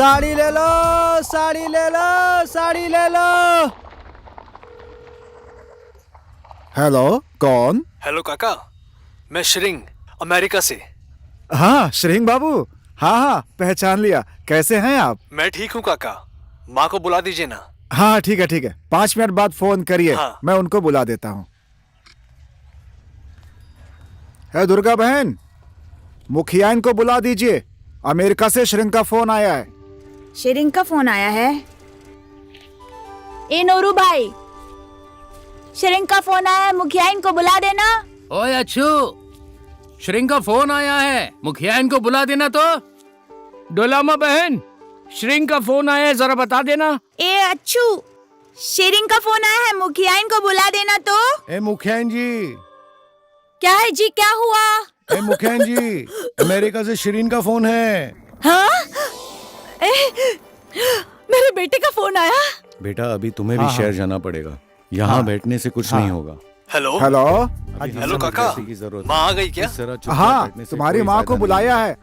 साड़ी ले लो, साड़ी ले लो, साड़ी ले लो। हेलो, कौन? हेलो काका, मैं श्रिंग अमेरिका से। हाँ श्रिंग बाबू, हाँ हाँ पहचान लिया। कैसे हैं आप? मैं ठीक हूँ काका, माँ को बुला दीजिए ना। हाँ ठीक है, 5 मिनट बाद फोन करिए। हाँ। मैं उनको बुला देता हूँ। है दुर्गा बहन, मुखिया इनको बुला दीजिए। अमेरिका से श्रिंग का फोन आया है। श्रिंग का फोन आया है? ए नोरू भाई, श्रिंग का फोन आया है, मुखिया इनको बुला देना। ओए अच्छू, श्रिंग का फोन आया है, मुखिया इनको बुला देना। तो डोलामा बहन, श्रिंग का फोन आया है, जरा बता देना। ए अच्छू, श्रिंग का फोन आया है, मुखिया इनको बुला देना। तो ए मुखियान जी। क्या है जी, क्या हुआ? ए मुखियान जी, अमेरिका से शिरीन का फोन है। हाँ? मेरे बेटे का फोन आया। बेटा अभी तुम्हें भी शहर जाना पड़ेगा, यहाँ बैठने से कुछ नहीं होगा। Hello hello. हेलो काका, माँ आ गई क्या? हाँ, तुम्हारी माँ को बुलाया है,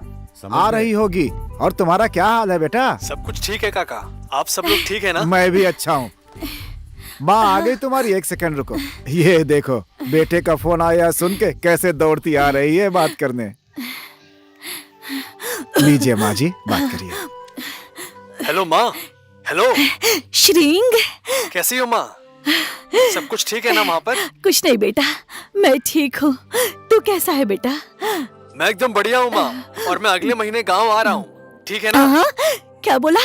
आ रही होगी। और तुम्हारा क्या हाल है बेटा? सब कुछ ठीक है काका, आप सब लोग ठीक है ना? मैं भी अच्छा हूँ। माँ आ गई तुम्हारी, 1 सेकंड रुको। ये देखो, बेटे का फोन आया सुन के कैसे दौड़ती आ रही है बात करने। लीजिए माँ जी, बात करिए। हेलो माँ। हेलो श्रिंग, कैसी हो माँ? सब कुछ ठीक है ना वहाँ पर? कुछ नहीं बेटा, मैं ठीक हूँ। तू कैसा है बेटा? मैं एकदम बढ़िया हूँ माँ, और मैं अगले महीने गाँव आ रहा हूँ, ठीक है ना? हाँ, क्या बोला?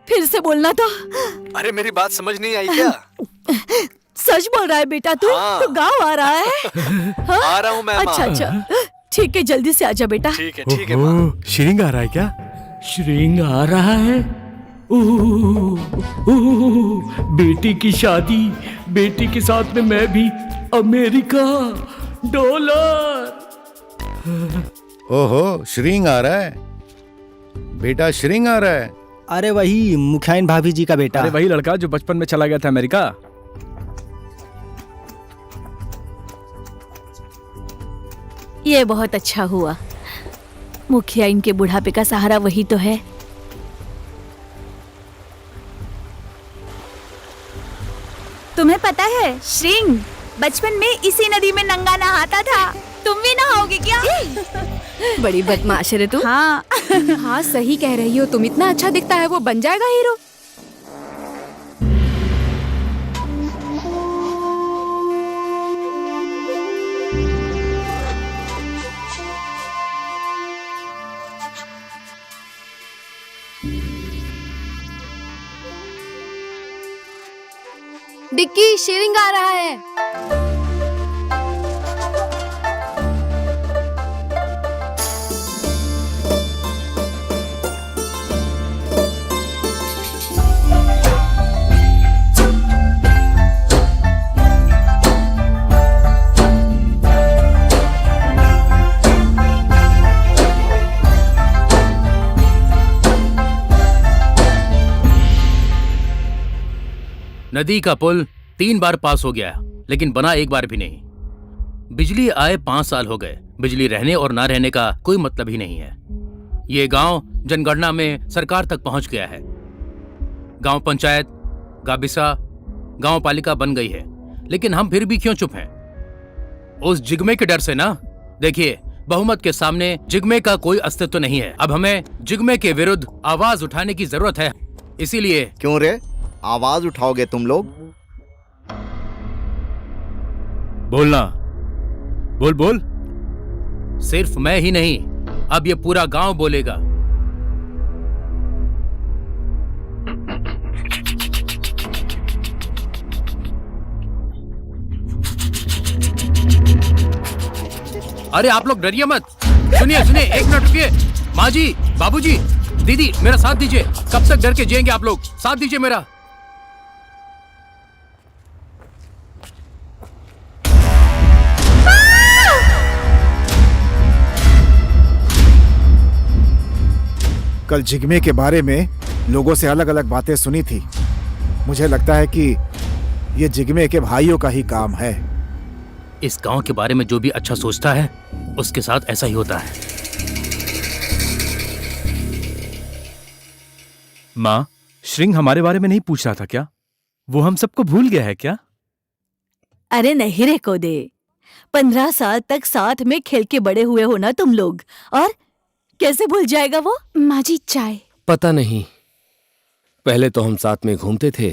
फिर से बोलना तो। अरे मेरी बात समझ नहीं आई क्या? सच बोल रहा है बेटा तू? हाँ। तू गाँव आ रहा है? हाँ? आ रहा हूँ मैं माँ। अच्छा, ठीक है, जल्दी से आजा बेटा। ठीक है माँ। शिरीन आ रहा है क्या? श्रिंग आ रहा है। बेटी की शादी, बेटी के साथ में मैं भी, अमेरिका, डॉलर। ओहो, श्रींग आ रहा है। बेटा श्रींग आ रहा है। अरे वही मुखियाइन भाभी जी का बेटा। अरे वही लड़का जो बचपन में चला गया था अमेरिका। ये बहुत अच्छा हुआ, मुखिया इनके बुढ़ापे का सहारा वही तो है। तुम्हें पता है श्रिंग बचपन में इसी नदी में नंगा नहाता था। तुम भी नहाओगे क्या? बड़ी बदमाश है रे तू। हाँ। हाँ सही कह रही हो तुम, इतना अच्छा दिखता है वो, बन जाएगा हीरो। डिक्की, शेरिंग आ रहा है। नदी का पुल 3 बार पास हो गया, लेकिन बना एक बार भी नहीं। बिजली आए 5 साल हो गए, बिजली रहने और ना रहने का कोई मतलब ही नहीं है। ये गांव जनगणना में सरकार तक पहुंच गया है। गांव पंचायत, गाबिसा, गांव पालिका बन गई है, लेकिन हम फिर भी क्यों चुप हैं? उस जिगमे के डर से ना। देखिए, बहुमत के सामने जिगमे का कोई अस्तित्व नहीं है। अब हमें जिगमे के विरुद्ध आवाज उठाने की जरूरत है। इसीलिए। क्यों रे, आवाज उठाओगे तुम लोग? बोलना, बोल बोल। सिर्फ मैं ही नहीं, अब ये पूरा गांव बोलेगा। अरे आप लोग डरिए मत। सुनिए सुनिए, 1 मिनट रुकिए। माँ जी, बाबूजी, दीदी, मेरा साथ दीजिए। कब तक डर के जिएंगे आप लोग? साथ दीजिए मेरा। कल जिगमे के बारे में लोगों से अलग अलग बातें सुनी थी। मुझे लगता है कि ये जिगमे के भाइयों का ही काम है। इस गांव के बारे में जो भी अच्छा सोचता है उसके साथ ऐसा ही होता है। माँ, श्रिंग हमारे बारे में नहीं पूछ रहा था क्या? वो हम सबको भूल गया है क्या? अरे नहीं रे कोदे, 15 साल तक साथ में खेल के बड़े हुए हो ना तुम लोग, और कैसे भूल जाएगा वो? माँ जी चाय। पता नहीं, पहले तो हम साथ में घूमते थे,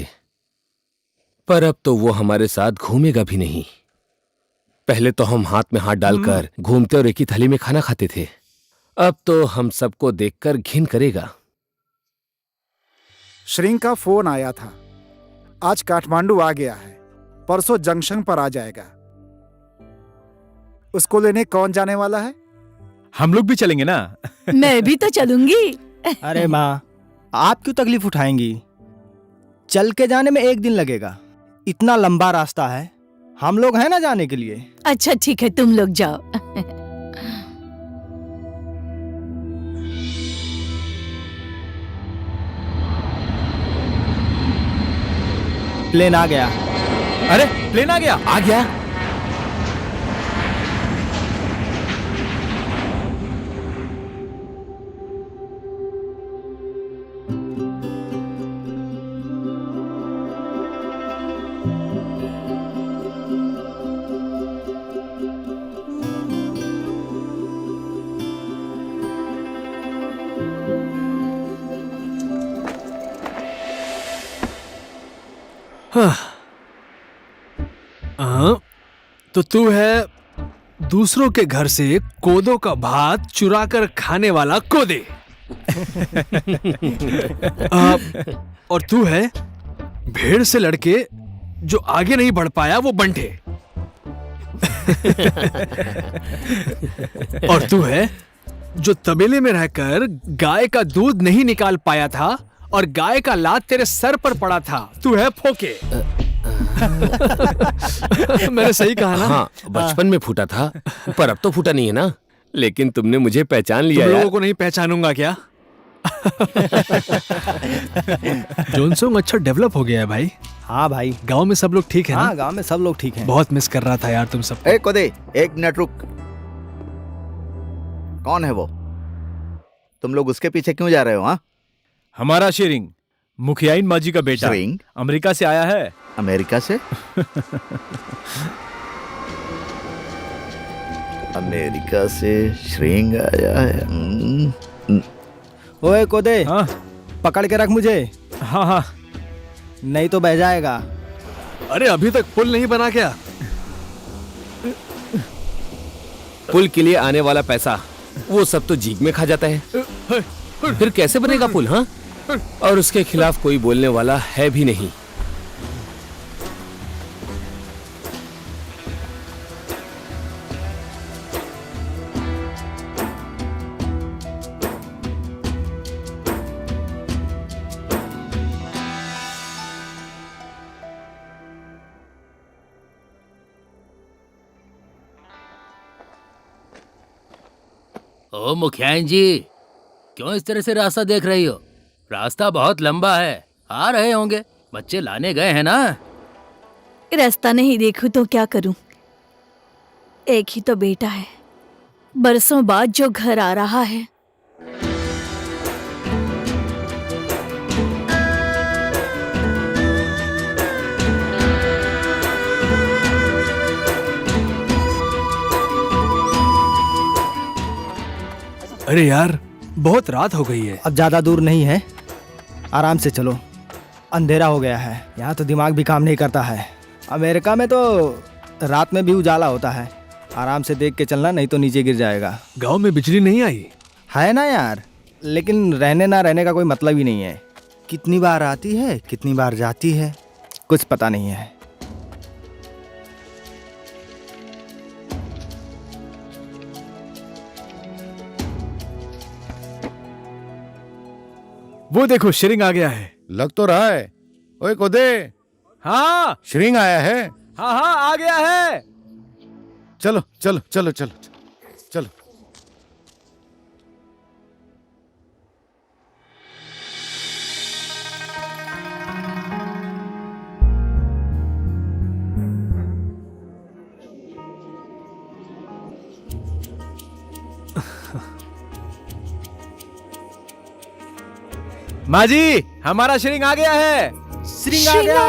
पर अब तो वो हमारे साथ घूमेगा भी नहीं। पहले तो हम हाथ में हाथ डालकर घूमते और एक ही थाली में खाना खाते थे, अब तो हम सबको देखकर घिन करेगा। श्रिंग का फोन आया था, आज काठमांडू आ गया है, परसों जंक्शन पर आ जाएगा। उसको लेने कौन जाने वाला है? हम लोग भी चलेंगे ना? मैं भी तो चलूंगी। अरे माँ, आप क्यों तकलीफ उठाएंगी? चल के जाने में 1 दिन लगेगा, इतना लंबा रास्ता है, हम लोग हैं ना जाने के लिए। अच्छा ठीक है, तुम लोग जाओ। प्लेन आ गया। अरे प्लेन आ गया। आ गया? तो तू है दूसरों के घर से कोदो का भात चुरा कर खाने वाला कोदे। और तू है भेड़ से लड़के जो आगे नहीं बढ़ पाया वो बंटे। और तू है जो तबेले में रहकर गाय का दूध नहीं निकाल पाया था और गाय का लात तेरे सर पर पड़ा था। तू है फोके। मैंने सही कहा ना? हाँ, बचपन में फूटा था, पर अब तो फूटा नहीं है ना। लेकिन तुमने मुझे पहचान लिया। तुम यार, लोगों को नहीं पहचानूंगा क्या? जोनसोंग अच्छा डेवलप हो गया है भाई। हाँ भाई, गांव में सब लोग ठीक है ना? हाँ, गांव में सब लोग ठीक हैं। बहुत मिस कर रहा था यार तुम सब। ए कोदे, 1 मिनट रुक। कौन है वो? तुम लोग उसके पीछे क्यों जा रहे हो? हाँ, हमारा श्रिंग, मुखियाइन माजी का बेटा, श्रिंग? अमेरिका से आया है। अमेरिका से? अमेरिका से श्रिंग आया है। ओए कोदे, हाँ पकड़ के रख मुझे, हाँ हाँ। नहीं तो बह जाएगा। अरे अभी तक पुल नहीं बना क्या? पुल के लिए आने वाला पैसा वो सब तो जीग में खा जाता है, फिर कैसे बनेगा पुल? हाँ, और उसके खिलाफ कोई बोलने वाला है भी नहीं। ओ मुखियाइन जी, क्यों इस तरह से रास्ता देख रही हो? रास्ता बहुत लंबा है, आ रहे होंगे, बच्चे लाने गए हैं ना। रास्ता नहीं देखूं तो क्या करूं? एक ही तो बेटा है, बरसों बाद जो घर आ रहा है। अरे यार बहुत रात हो गई है। अब ज्यादा दूर नहीं है, आराम से चलो, अंधेरा हो गया है। यहाँ तो दिमाग भी काम नहीं करता है। अमेरिका में तो रात में भी उजाला होता है। आराम से देख के चलना, नहीं तो नीचे गिर जाएगा। गांव में बिजली नहीं आई है ना यार, लेकिन रहने ना रहने का कोई मतलब ही नहीं है। कितनी बार आती है, कितनी बार जाती है, कुछ पता नहीं है। वो देखो श्रिंग आ गया है। लग तो रहा है। ओए कोदे, हाँ श्रिंग आया है। हाँ हाँ आ गया है। चलो चलो चलो चलो चलो। माँ जी, हमारा श्रृंग आ गया है। श्रृंग आ गया।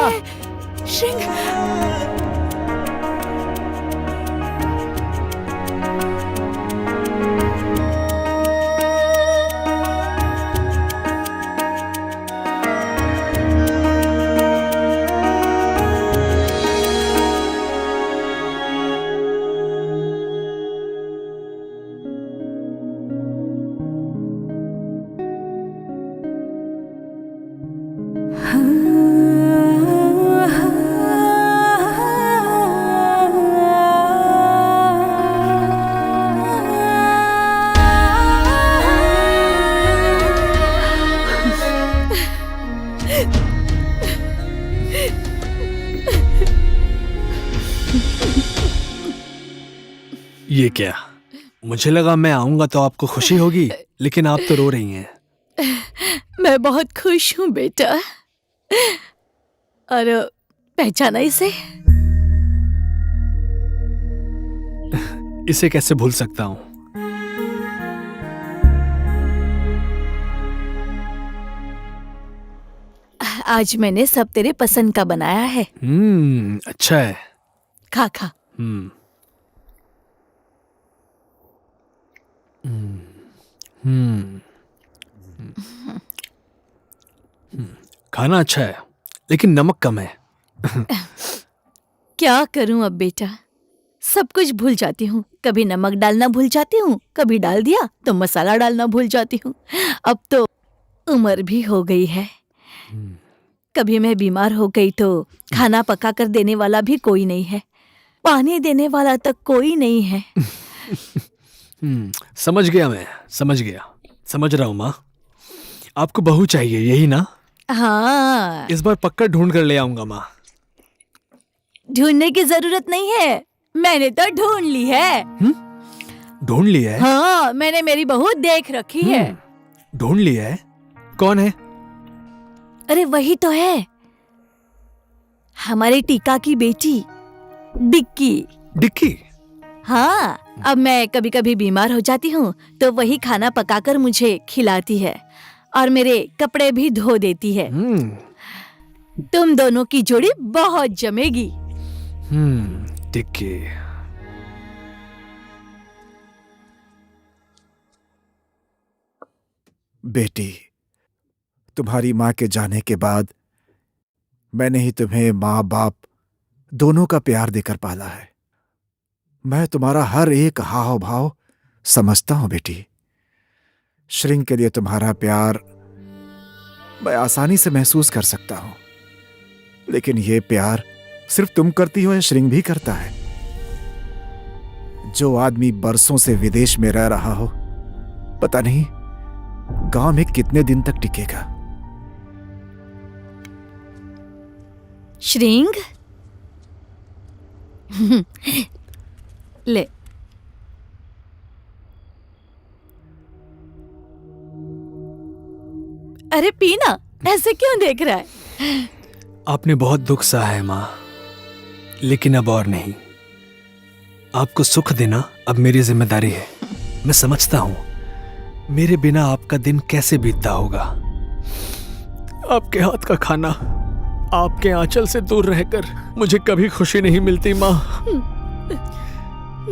ये क्या? मुझे लगा मैं आऊंगा तो आपको खुशी होगी, लेकिन आप तो रो रही हैं। मैं बहुत खुश हूँ बेटा। और पहचाना इसे? इसे कैसे भूल सकता हूँ? आज मैंने सब तेरे पसंद का बनाया है। अच्छा है। खा खा। खाना अच्छा है, लेकिन नमक कम है। क्या करूं अब बेटा, सब कुछ भूल जाती हूँ। कभी नमक डालना भूल जाती हूँ, कभी डाल दिया तो मसाला डालना भूल जाती हूँ। अब तो उम्र भी हो गई है। कभी मैं बीमार हो गई तो खाना पका कर देने वाला भी कोई नहीं है, पानी देने वाला तक कोई नहीं है। समझ गया, मैं समझ गया, समझ रहा हूँ माँ। आपको बहू चाहिए, यही ना? हाँ। इस बार पक्का ढूंढ कर ले आऊंगा माँ। ढूंढने की जरूरत नहीं है, मैंने तो ढूंढ ली है। ढूंढ लिया है? हाँ, मैंने मेरी बहू देख रखी है। ढूंढ लिया है? कौन है? अरे वही तो है, हमारे टीका की बेटी डिक्की। डिक्की? हाँ, अब मैं कभी कभी बीमार हो जाती हूँ तो वही खाना पकाकर मुझे खिलाती है और मेरे कपड़े भी धो देती है। तुम दोनों की जोड़ी बहुत जमेगी। डिक्की। बेटी, तुम्हारी माँ के जाने के बाद मैंने ही तुम्हें माँ बाप दोनों का प्यार देकर पाला है। मैं तुम्हारा हर एक हाव भाव समझता हूं बेटी। श्रृंग के लिए तुम्हारा प्यार मैं आसानी से महसूस कर सकता हूं, लेकिन यह प्यार सिर्फ तुम करती हो या श्रृंग भी करता है? जो आदमी बरसों से विदेश में रह रहा हो, पता नहीं गांव में कितने दिन तक टिकेगा। श्रृंग ले। अरे पीना, ऐसे क्यों देख रहा है? आपने बहुत दुख सहा है माँ, लेकिन अब और नहीं। आपको सुख देना अब मेरी जिम्मेदारी है। मैं समझता हूं मेरे बिना आपका दिन कैसे बीतता होगा। आपके हाथ का खाना, आपके आंचल से दूर रहकर मुझे कभी खुशी नहीं मिलती माँ,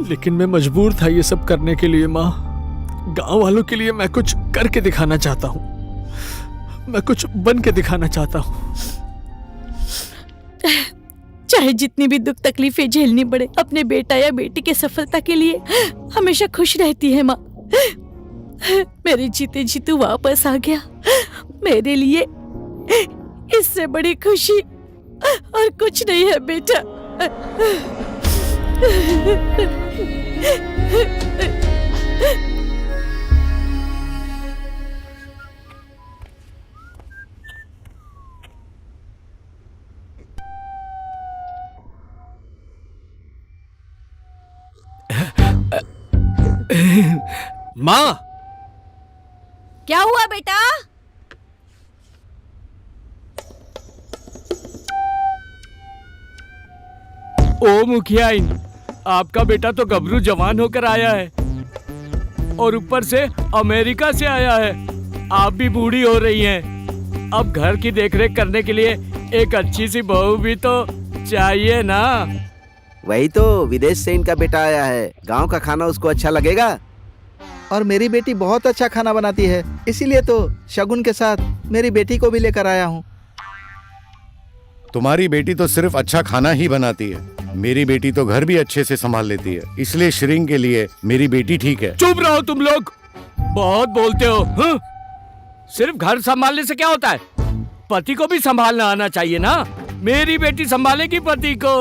लेकिन मैं मजबूर था ये सब करने के लिए माँ। गांव वालों के लिए मैं कुछ करके दिखाना चाहता हूँ, मैं कुछ बन के दिखाना चाहता हूँ। चाहे जितनी भी दुख तकलीफें झेलनी पड़े, अपने बेटा या बेटी की सफलता के लिए हमेशा खुश रहती है माँ। मेरे जीते जी तू वापस आ गया, मेरे लिए इससे बड़ी खुशी और कुछ नहीं है बेटा। माँ! क्या हुआ बेटा? ओ मुखियाइन, आपका बेटा तो गबरू जवान होकर आया है और ऊपर से अमेरिका से आया है। आप भी बूढ़ी हो रही हैं। अब घर की देखरेख करने के लिए एक अच्छी सी बहू भी तो चाहिए ना। वही तो, विदेश से इनका बेटा आया है, गांव का खाना उसको अच्छा लगेगा। और मेरी बेटी बहुत अच्छा खाना बनाती है, इसीलिए तो शगुन के साथ मेरी बेटी को भी लेकर आया हूँ। तुम्हारी बेटी तो सिर्फ अच्छा खाना ही बनाती है, मेरी बेटी तो घर भी अच्छे से संभाल लेती है, इसलिए श्रिंग के लिए मेरी बेटी ठीक है। चुप रहो तुम लोग, बहुत बोलते हो। हाँ? सिर्फ घर संभालने से क्या होता है? पति को भी संभालना आना चाहिए ना। मेरी बेटी संभालेगी पति को।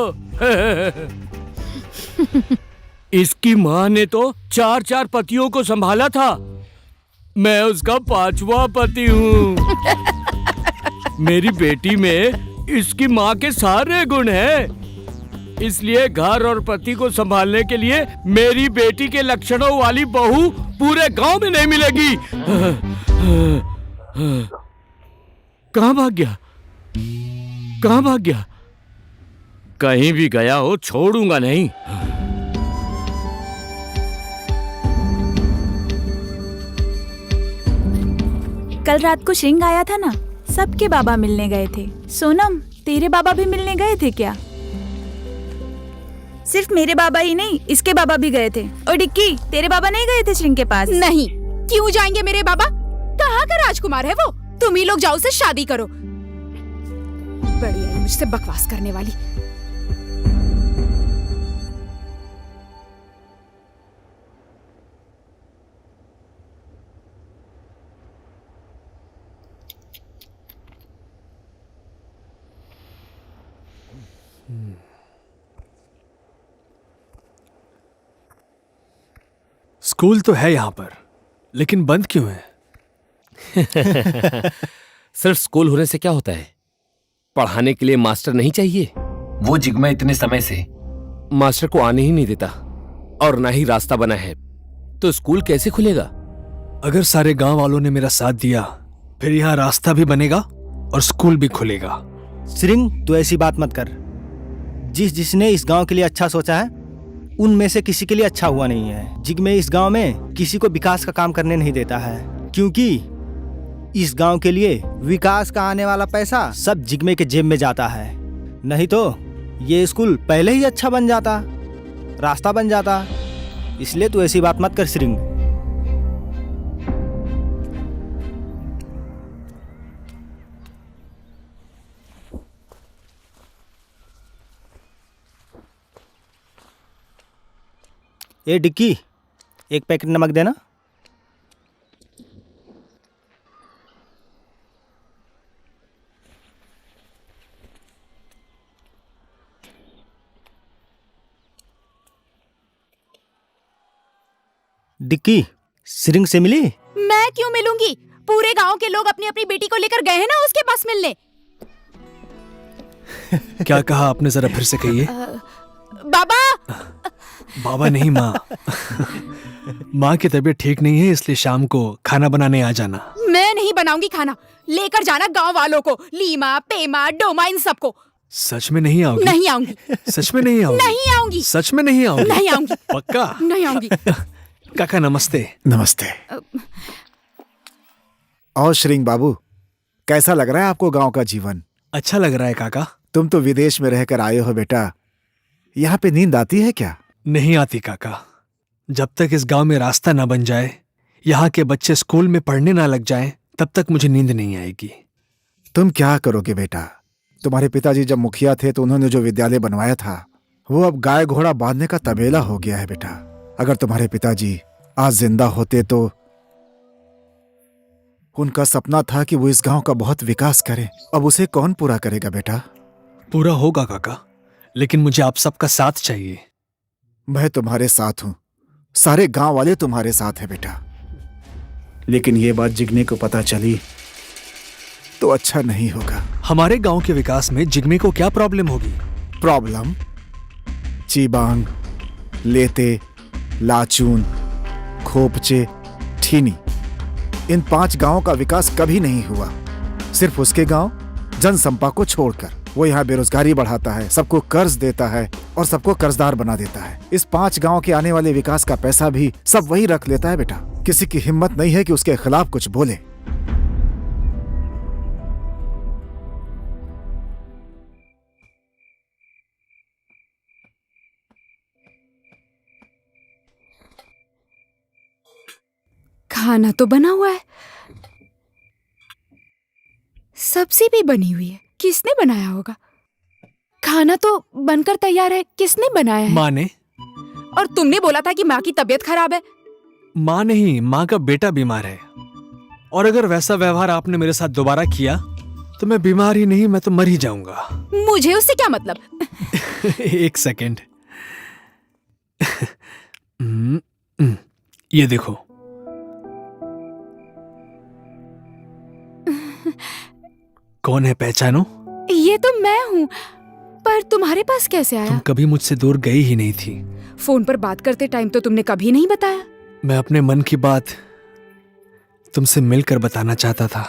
इसकी माँ ने तो 4 पतियों को संभाला था, मैं उसका 5वां पति हूँ। मेरी बेटी में इसकी माँ के सारे गुण हैं, इसलिए घर और पति को संभालने के लिए मेरी बेटी के लक्षणों वाली बहू पूरे गांव में नहीं मिलेगी। कहाँ भाग गया? कहाँ भाग गया? कहीं भी गया हो छोड़ूंगा नहीं। कल रात को श्रिंग आया था ना, सबके बाबा मिलने गए थे। सोनम, तेरे बाबा भी मिलने गए थे क्या? सिर्फ मेरे बाबा ही नहीं, इसके बाबा भी गए थे। और डिक्की, तेरे बाबा नहीं गए थे श्रिंग के पास? नहीं, क्यों जाएंगे मेरे बाबा? कहाँ का राजकुमार है वो? तुम ही लोग जाओ से शादी करो। बढ़िया है मुझसे बकवास करने वाली। स्कूल तो है यहाँ पर, लेकिन बंद क्यों है? सिर्फ स्कूल होने से क्या होता है? पढ़ाने के लिए मास्टर नहीं चाहिए? वो जिग्मा इतने समय से मास्टर को आने ही नहीं देता और ना ही रास्ता बना है, तो स्कूल कैसे खुलेगा? अगर सारे गांव वालों ने मेरा साथ दिया, फिर यहाँ रास्ता भी बनेगा और स्कूल भी खुलेगा। श्रिंग, तू ऐसी बात मत कर। जिसने इस गांव के लिए अच्छा सोचा है, उनमें से किसी के लिए अच्छा हुआ नहीं है। जिग्मे इस गांव में किसी को विकास का काम करने नहीं देता है, क्योंकि इस गांव के लिए विकास का आने वाला पैसा सब जिग्मे के जेब में जाता है। नहीं तो ये स्कूल पहले ही अच्छा बन जाता, रास्ता बन जाता। इसलिए तू ऐसी बात मत कर श्रिंग। ए डिक्की, एक पैकेट नमक देना। डिक्की, श्रिंग से मिली? मैं क्यों मिलूंगी? पूरे गांव के लोग अपनी अपनी बेटी को लेकर गए हैं ना उसके पास मिलने। क्या कहा आपने, जरा फिर से कहिए। बाबा। बाबा नहीं, माँ। माँ की तबीयत ठीक नहीं है, इसलिए शाम को खाना बनाने आ जाना। मैं नहीं बनाऊंगी खाना, लेकर जाना गांव वालों को, लीमा, पेमा, डोमा, इन सबको। सच में नहीं आओगी? नहीं आऊंगी। सच में नहीं आओगी? नहीं आऊंगी। सच में नहीं आओगी? नहीं आऊंगी। पक्का? नहीं आऊंगी। काका नमस्ते। नमस्ते। और श्रिंग बाबू, कैसा लग रहा है आपको गांव का जीवन? अच्छा लग रहा है काका। तुम तो विदेश में रहकर आए हो बेटा, यहाँ पे नींद आती है क्या? नहीं आती काका। जब तक इस गांव में रास्ता ना बन जाए, यहाँ के बच्चे स्कूल में पढ़ने ना लग जाएं, तब तक मुझे नींद नहीं आएगी। तुम क्या करोगे बेटा? तुम्हारे पिताजी जब मुखिया थे तो उन्होंने जो विद्यालय बनवाया था, वो अब गाय घोड़ा बांधने का तबेला हो गया है बेटा। अगर तुम्हारे पिताजी आज जिंदा होते तो उनका सपना था कि वो इस गांव का बहुत विकास करें। अब उसे कौन पूरा करेगा बेटा? पूरा होगा काका, लेकिन मुझे आप सबका साथ चाहिए। मैं तुम्हारे साथ हूं, सारे गांव वाले तुम्हारे साथ हैं बेटा। लेकिन ये बात जिग्मे को पता चली तो अच्छा नहीं होगा। हमारे गांव के विकास में जिग्मे को क्या प्रॉब्लम होगी? प्रॉब्लम? चीबांग, लेते, लाचून, खोपचे, ठीनी, इन 5 गांवों का विकास कभी नहीं हुआ। सिर्फ उसके गांव जनसंपा को छोड़कर। वो यहाँ बेरोजगारी बढ़ाता है, सबको कर्ज देता है और सबको कर्जदार बना देता है। इस 5 गांव के आने वाले विकास का पैसा भी सब वही रख लेता है बेटा। किसी की हिम्मत नहीं है कि उसके खिलाफ कुछ बोले। खाना तो बना हुआ है, सब्जी भी बनी हुई है। किसने बनाया होगा? खाना तो बनकर तैयार है, किसने बनाया है? माँ ने। और तुमने बोला था कि माँ की तबीयत खराब है। माँ नहीं, माँ का बेटा बीमार है। और अगर वैसा व्यवहार आपने मेरे साथ दोबारा किया तो मैं बीमार ही नहीं, मैं तो मर ही जाऊंगा। मुझे उससे क्या मतलब? एक सेकेंड। ये देखो। कौन है, पहचानो? ये तो मैं हूँ, पर तुम्हारे पास कैसे आया? तुम कभी मुझसे दूर गई ही नहीं थी। फोन पर बात करते टाइम तो तुमने कभी नहीं बताया। मैं अपने मन की बात तुमसे मिलकर बताना चाहता था।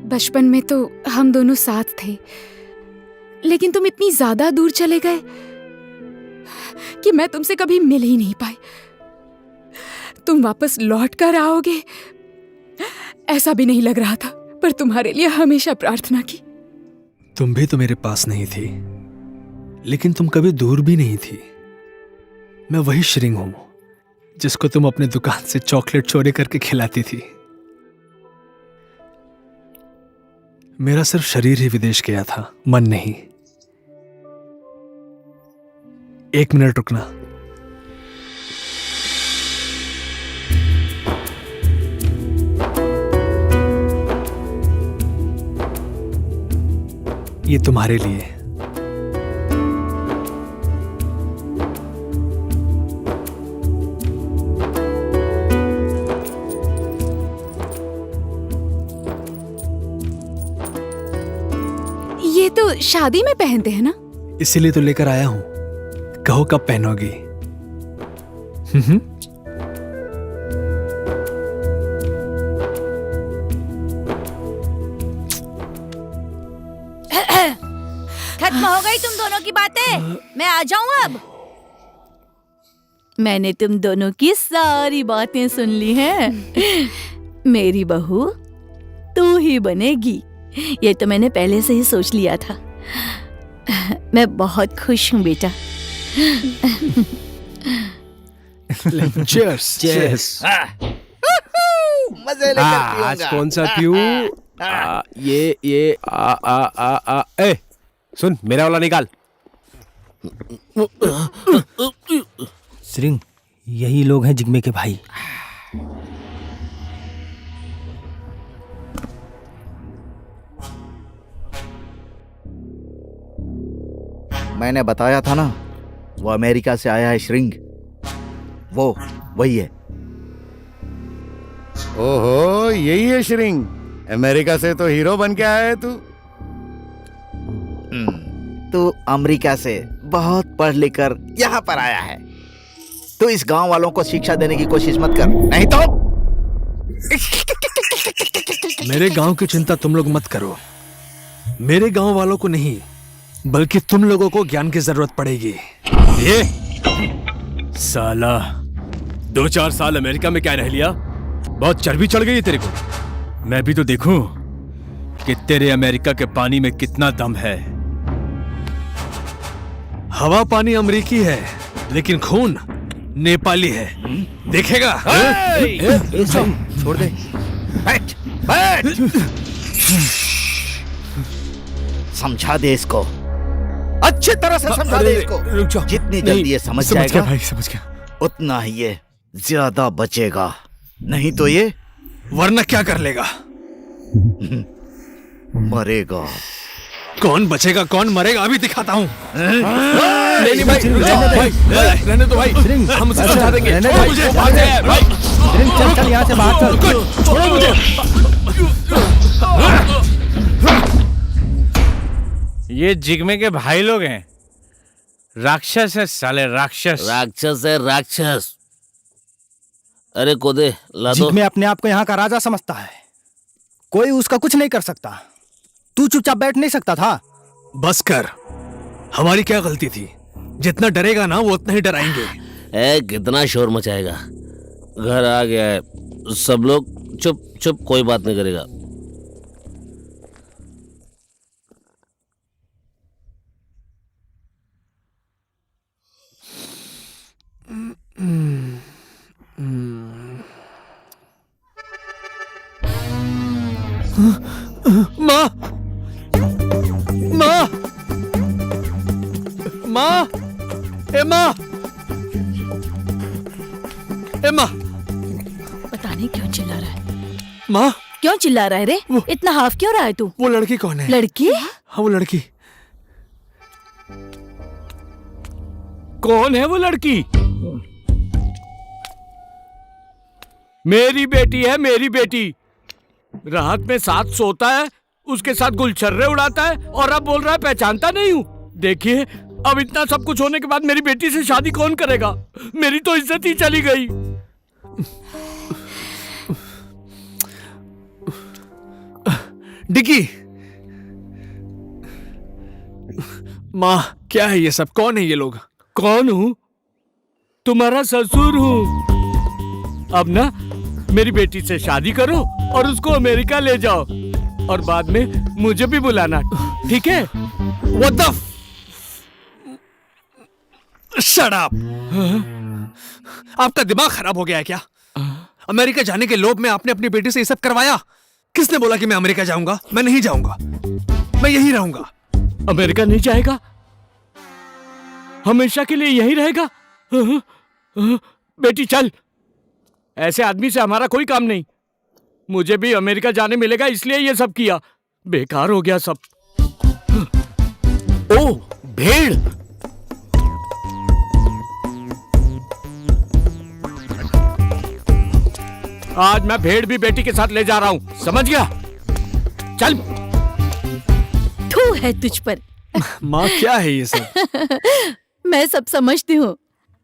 बचपन में तो हम दोनों साथ थे, लेकिन तुम इतनी ज्यादा दूर चले गए कि मैं तुमसे कभी मिल ही नहीं पाई। तुम वापस लौट कर आओगे ऐसा भी नहीं लग रहा था, पर तुम्हारे लिए हमेशा प्रार्थना की। तुम भी तो मेरे पास नहीं थी, लेकिन तुम कभी दूर भी नहीं थी। मैं वही श्रिंग हूं जिसको तुम अपने दुकान से चॉकलेट चोरी करके खिलाती थी। मेरा सिर्फ शरीर ही विदेश गया था, मन नहीं। 1 मिनट रुकना। ये तुम्हारे लिए। ये तो शादी में पहनते हैं ना? इसीलिए तो लेकर आया हूं। कहो कब पहनोगी? खत्म हो गई तुम दोनों की बातें, मैं आ जाऊं अब? मैंने तुम दोनों की सारी बातें सुन ली हैं। मेरी बहू तू ही बनेगी, ये तो मैंने पहले से ही सोच लिया था। मैं बहुत खुश हूँ बेटा। चीयर्स। चीयर्स। मजे लेकर आज पीऊंगा। कौन सा पीऊं? ये ए सुन, मेरा वाला निकाल। श्रिंग, यही लोग हैं जिग्मे के भाई। मैंने बताया था ना, वो अमेरिका से आया है श्रिंग। वो वही है। ओहो, यही है श्रिंग। अमेरिका से तो हीरो बन के आया है तू। तू अमेरिका से बहुत पढ़ लिख कर यहाँ पर आया है। तू इस गांव वालों को शिक्षा देने की कोशिश मत कर, नहीं तो। मेरे गांव की चिंता तुम लोग मत करो। मेरे गांव वालों को नहीं, बल्कि तुम लोगों को ज्ञान की जरूरत पड़ेगी। ये साला 2-4 साल अमेरिका में क्या रह लिया? बहुत चर्बी चढ़ गई है तेरे को। मैं भी तो देखूं कि तेरे अमेरिका के पानी में कितना दम है। हवा पानी अमरीकी है, लेकिन खून नेपाली है। देखेगा? छोड़ दे। बैठ, बैठ। समझा दे इसको, अच्छी तरह से समझा दे इसको। रुक जाओ। जितनी जल्दी ये समझ समझ गया जाएगा भाई, समझ गया। उतना ही ये ज्यादा बचेगा, नहीं तो ये वरना क्या कर लेगा? मरेगा। कौन बचेगा कौन मरेगा अभी दिखाता हूँ। नहीं भाई, रहने दो भाई, हम उसे समझा देंगे। रहने छोड़ो दो। मुझे, भाग जा यार, भाई। श्रिंग, चल चल यहाँ से बाहर चल। छोड़ो मुझे। ये जिग्मे के भाई लोग हैं। राक्षस है साले, राक्षस। राक्षस है राक्षस। अरे कोदे ला दो। जिग्मे अपने आप को यहाँ का राजा समझता है, कोई उसका कुछ नहीं कर सकता। तू चुपचाप बैठ नहीं सकता था? बस कर, हमारी क्या गलती थी? जितना डरेगा ना वो उतना ही डराएंगे। ए, कितना शोर मचाएगा। घर आ गया है, सब लोग चुप चुप, कोई बात नहीं करेगा। माँ, माँ, माँ, ए माँ, ए माँ। पता नहीं क्यों चिल्ला रहा है। माँ, क्यों चिल्ला रहा है रे? इतना हाफ क्यों रहा है तू? वो लड़की कौन है? लड़की? हाँ, वो लड़की। कौन है वो लड़की? मेरी बेटी है, मेरी बेटी। रात में साथ सोता है, उसके साथ गुलछर्रे उड़ाता है और अब बोल रहा है पहचानता नहीं हूँ। देखिए, अब इतना सब कुछ होने के बाद मेरी बेटी से शादी कौन करेगा? मेरी तो इज्जत ही चली गई। डिकी, माँ, क्या है ये सब? कौन है ये लोग? कौन हूँ? तुम्हारा ससुर हूँ। अब ना मेरी बेटी से शादी करो और उसको अमेरिका ले जाओ और बाद में मुझे भी बुलाना, ठीक है? What the Shut up! आपका दिमाग खराब हो गया है क्या? अमेरिका जाने के लोभ में आपने अपनी बेटी से ये सब करवाया? किसने बोला कि मैं अमेरिका जाऊंगा? मैं नहीं जाऊंगा, मैं यहीं रहूंगा। अमेरिका नहीं जाएगा? हमेशा के लिए यहीं रहेगा? बेटी चल, ऐसे आदमी से हमारा कोई काम नहीं। मुझे भी अमेरिका जाने मिलेगा इसलिए ये सब किया। बेकार हो गया सब। ओ भेड़! आज मैं भेड़ भी बेटी के साथ ले जा रहा हूं, समझ गया? चल। थू है तुझ पर। माँ, क्या है ये सब? मैं सब समझती हूँ।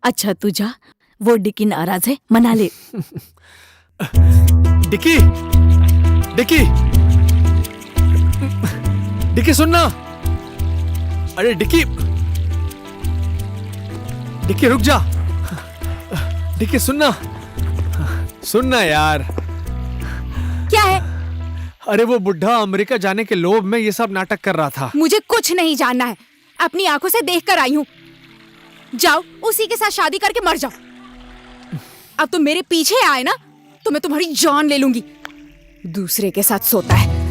अच्छा तू जा, वो डिकी नाराज है, मना ले। डिकी, डिकी, डिकी सुनना। अरे डिकी, डिकी रुक जा। डिकी सुनना, सुनना यार। क्या है? अरे वो बुढ़ा अमेरिका जाने के लोभ में ये सब नाटक कर रहा था। मुझे कुछ नहीं जानना है, अपनी आंखों से देख कर आई हूँ। जाओ, उसी के साथ शादी करके मर जाओ। अब तुम मेरे पीछे आए ना तो मैं तुम्हारी जान ले लूंगी। दूसरे के साथ सोता है।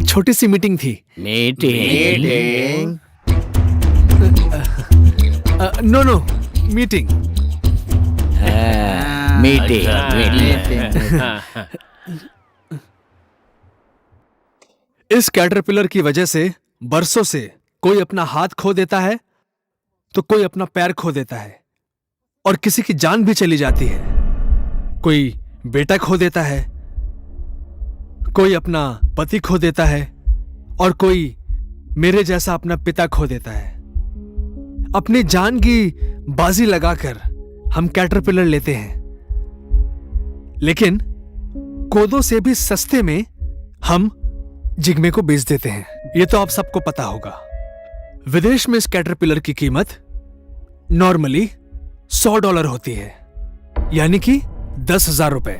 छोटी सी मीटिंग थी। मीटिंग? No meeting. इस कैटरपिलर की वजह से बरसों से कोई अपना हाथ खो देता है तो कोई अपना पैर खो देता है और किसी की जान भी चली जाती है। कोई बेटा खो देता है, कोई अपना पति खो देता है और कोई मेरे जैसा अपना पिता खो देता है। अपनी जान की बाजी लगाकर हम कैटरपिलर लेते हैं, लेकिन कोदो से भी सस्ते में हम जिग्मे को बेच देते हैं। यह तो आप सबको पता होगा। विदेश में इस कैटरपिलर की कीमत नॉर्मली $100 होती है, यानी कि 10,000 रुपए।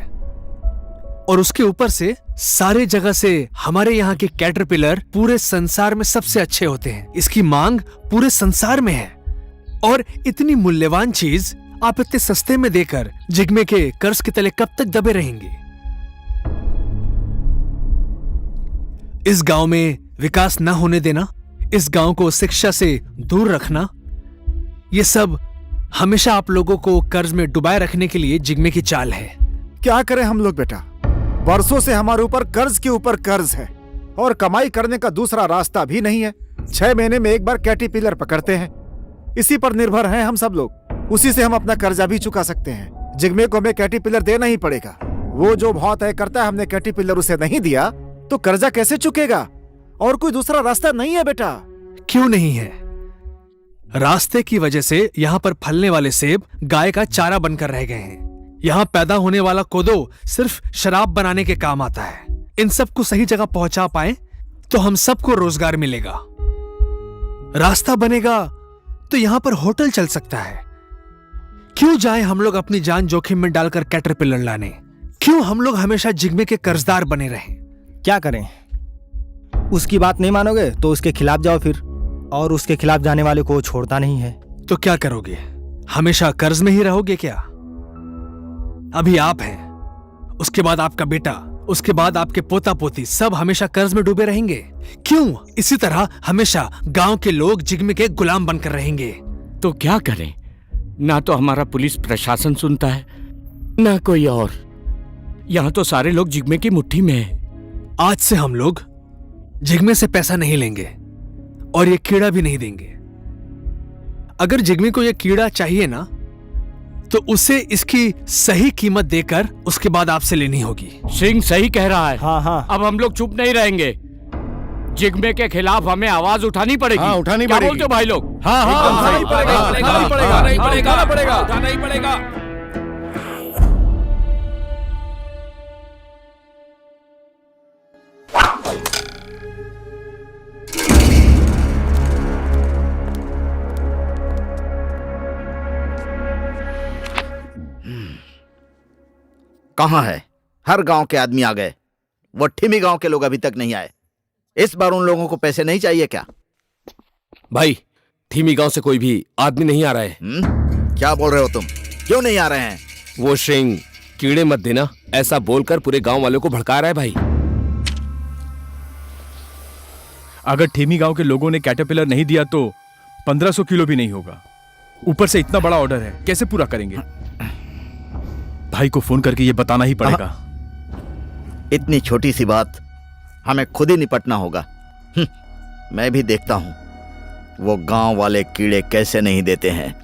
और उसके ऊपर से सारे जगह से हमारे यहाँ के कैटरपिलर पूरे संसार में सबसे अच्छे होते हैं। इसकी मांग पूरे संसार में है और इतनी मूल्यवान चीज आप इतने सस्ते में देकर जिग्मे के कर्ज के तले कब तक दबे रहेंगे? इस गांव में विकास न होने देना, इस गांव को शिक्षा से दूर रखना, ये सब हमेशा आप लोगों को कर्ज में डुबाए रखने के लिए जिग्मे की चाल है। क्या करें हम लोग बेटा? बरसों से हमारे ऊपर कर्ज के ऊपर कर्ज है और कमाई करने का दूसरा रास्ता भी नहीं है। 6 महीने में एक बार कैटरपिलर पकड़ते हैं, इसी पर निर्भर हैं हम सब लोग। उसी से हम अपना कर्जा भी चुका सकते हैं। जिग्मे को हमें कैटरपिलर देना ही पड़ेगा। वो जो भाव तय करता है, हमने कैटरपिलर उसे नहीं दिया तो कर्जा कैसे चुकेगा? और कोई दूसरा रास्ता नहीं है बेटा। क्यों नहीं है? रास्ते की वजह से यहाँ पर फलने वाले सेब गाय का चारा बनकर रह गए हैं। यहाँ पैदा होने वाला कोदो सिर्फ शराब बनाने के काम आता है। इन सब को सही जगह पहुंचा पाए तो हम सबको रोजगार मिलेगा, रास्ता बनेगा तो यहां पर होटल चल सकता है। क्यों जाएं हम लोग अपनी जान जोखिम में डालकर कैटरपिलर लाने? क्यों हम लोग हमेशा जिग्मे के कर्जदार बने रहें? क्या करें? उसकी बात नहीं मानोगे तो उसके खिलाफ जाओ फिर, और उसके खिलाफ जाने वाले को छोड़ता नहीं है। तो क्या करोगे? हमेशा कर्ज में ही रहोगे क्या? अभी आप हैं, उसके बाद आपका बेटा, उसके बाद आपके पोता पोती, सब हमेशा कर्ज में डूबे रहेंगे। क्यों इसी तरह हमेशा गांव के लोग जिग्मे के गुलाम बनकर रहेंगे? तो क्या करें? ना तो हमारा पुलिस प्रशासन सुनता है, ना कोई और। यहाँ तो सारे लोग जिग्मे की मुट्ठी में हैं। आज से हम लोग जिग्मे से पैसा नहीं लेंगे और ये कीड़ा भी नहीं देंगे। अगर जिग्मे को ये कीड़ा चाहिए ना, तो उसे इसकी सही कीमत देकर उसके बाद आपसे लेनी होगी। सिंह सही कह रहा है। हाँ हाँ, अब हम लोग चुप नहीं रहेंगे। जिग्मे के खिलाफ हमें आवाज उठानी पड़ेगी। हाँ, उठानी क्या पड़ेगी। बोलते हो भाई लोग? हाँ हाँ, एकदम उठाना सही। ही पड़ेगा, हाँ, उठाना ही पड़ेगा, हाँ, उठाना पड़ेगा, उठाना ही पड़ेगा। कहाँ है? हर गांव के आदमी आ गए, वो ठिमी गांव के लोग अभी तक नहीं आए। इस बार उन लोगों को पैसे नहीं चाहिए क्या? भाई, थीमी गांव से कोई भी आदमी नहीं आ रहा है। क्या बोल रहे हो तुम? क्यों नहीं आ रहे हैं? वो श्रिंग कीड़े मत देना ऐसा बोलकर पूरे गांव वालों को भड़का रहा है भाई। अगर ठेमी गांव के लोगों ने कैटरपिलर नहीं दिया तो 1500 किलो भी नहीं होगा। ऊपर से इतना बड़ा ऑर्डर है, कैसे पूरा करेंगे? भाई को फोन करके ये बताना ही पड़ेगा। इतनी छोटी सी बात हमें खुद ही निपटना होगा। मैं भी देखता हूं वो गांव वाले कीड़े कैसे नहीं देते हैं।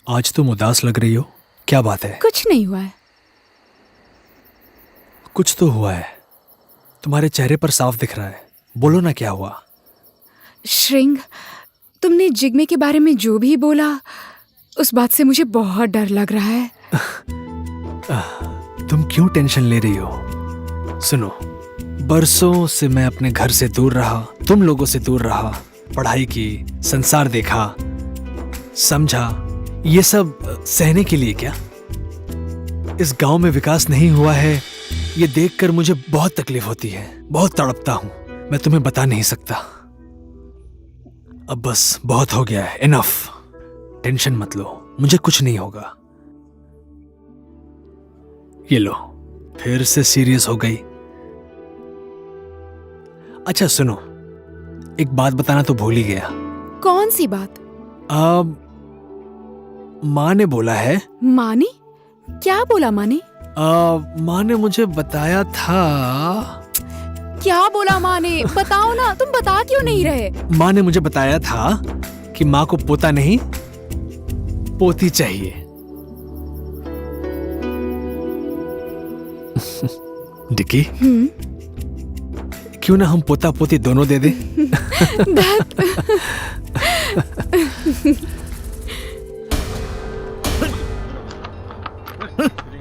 आज तुम उदास लग रही हो, क्या बात है? कुछ नहीं हुआ है। कुछ तो हुआ है, तुम्हारे चेहरे पर साफ दिख रहा है। बोलो ना, क्या हुआ? श्रिंग, तुमने जिग्मे के बारे में जो भी बोला, उस बात से मुझे बहुत डर लग रहा है। तुम क्यों टेंशन ले रही हो? सुनो, बरसों से मैं अपने घर से दूर रहा, तुम लोगों से दूर रहा, पढ़ाई की, संसार देखा, समझा। ये सब सहने के लिए क्या? इस गांव में विकास नहीं हुआ है, ये देखकर मुझे बहुत तकलीफ होती है, बहुत तड़पता हूं। मैं तुम्हें बता नहीं सकता। अब बस बहुत हो गया है, इनफ। टेंशन मत लो, मुझे कुछ नहीं होगा। ये लो, फिर से सीरियस हो गई। अच्छा सुनो, एक बात बताना तो भूल ही गया। कौन सी बात? माँ ने बोला है। माँ ने? क्या बोला माँ ने? माँ ने मुझे बताया था। क्या बोला माँ ने? बताओ ना, तुम बता क्यों नहीं रहे? माँ ने मुझे बताया था कि माँ को पोता नहीं, पोती चाहिए। डिकी, क्यों ना हम पोता पोती दोनों दे दे?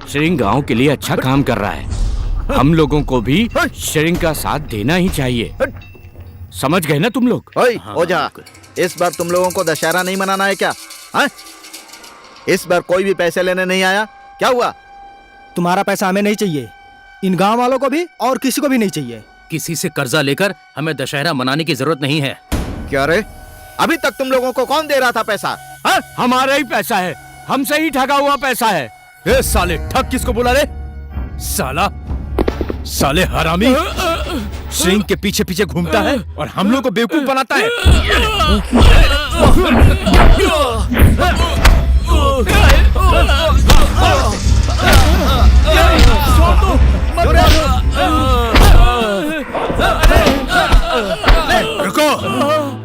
श्रिंग गांव के लिए अच्छा काम कर रहा है। हम लोगों को भी श्रिंग का साथ देना ही चाहिए। समझ गए ना तुम लोग? ओझा, इस बार तुम लोगों को दशहरा नहीं मनाना है क्या? हाँ? इस बार कोई भी पैसे लेने नहीं आया, क्या हुआ? तुम्हारा पैसा हमें नहीं चाहिए, इन गांव वालों को भी और किसी को भी नहीं चाहिए। किसी से कर्जा लेकर हमें दशहरा मनाने की जरूरत नहीं है। क्या रे? अभी तक तुम लोगों को कौन दे रहा था पैसा? हाँ? हमारा ही पैसा है, हमसे ही ठगा हुआ पैसा है। ए साले, ठग किसको बोला रे? साला, साले हरामी, श्रिंग के पीछे पीछे घूमता है और हम लोग को बेवकूफ बनाता है। रुको।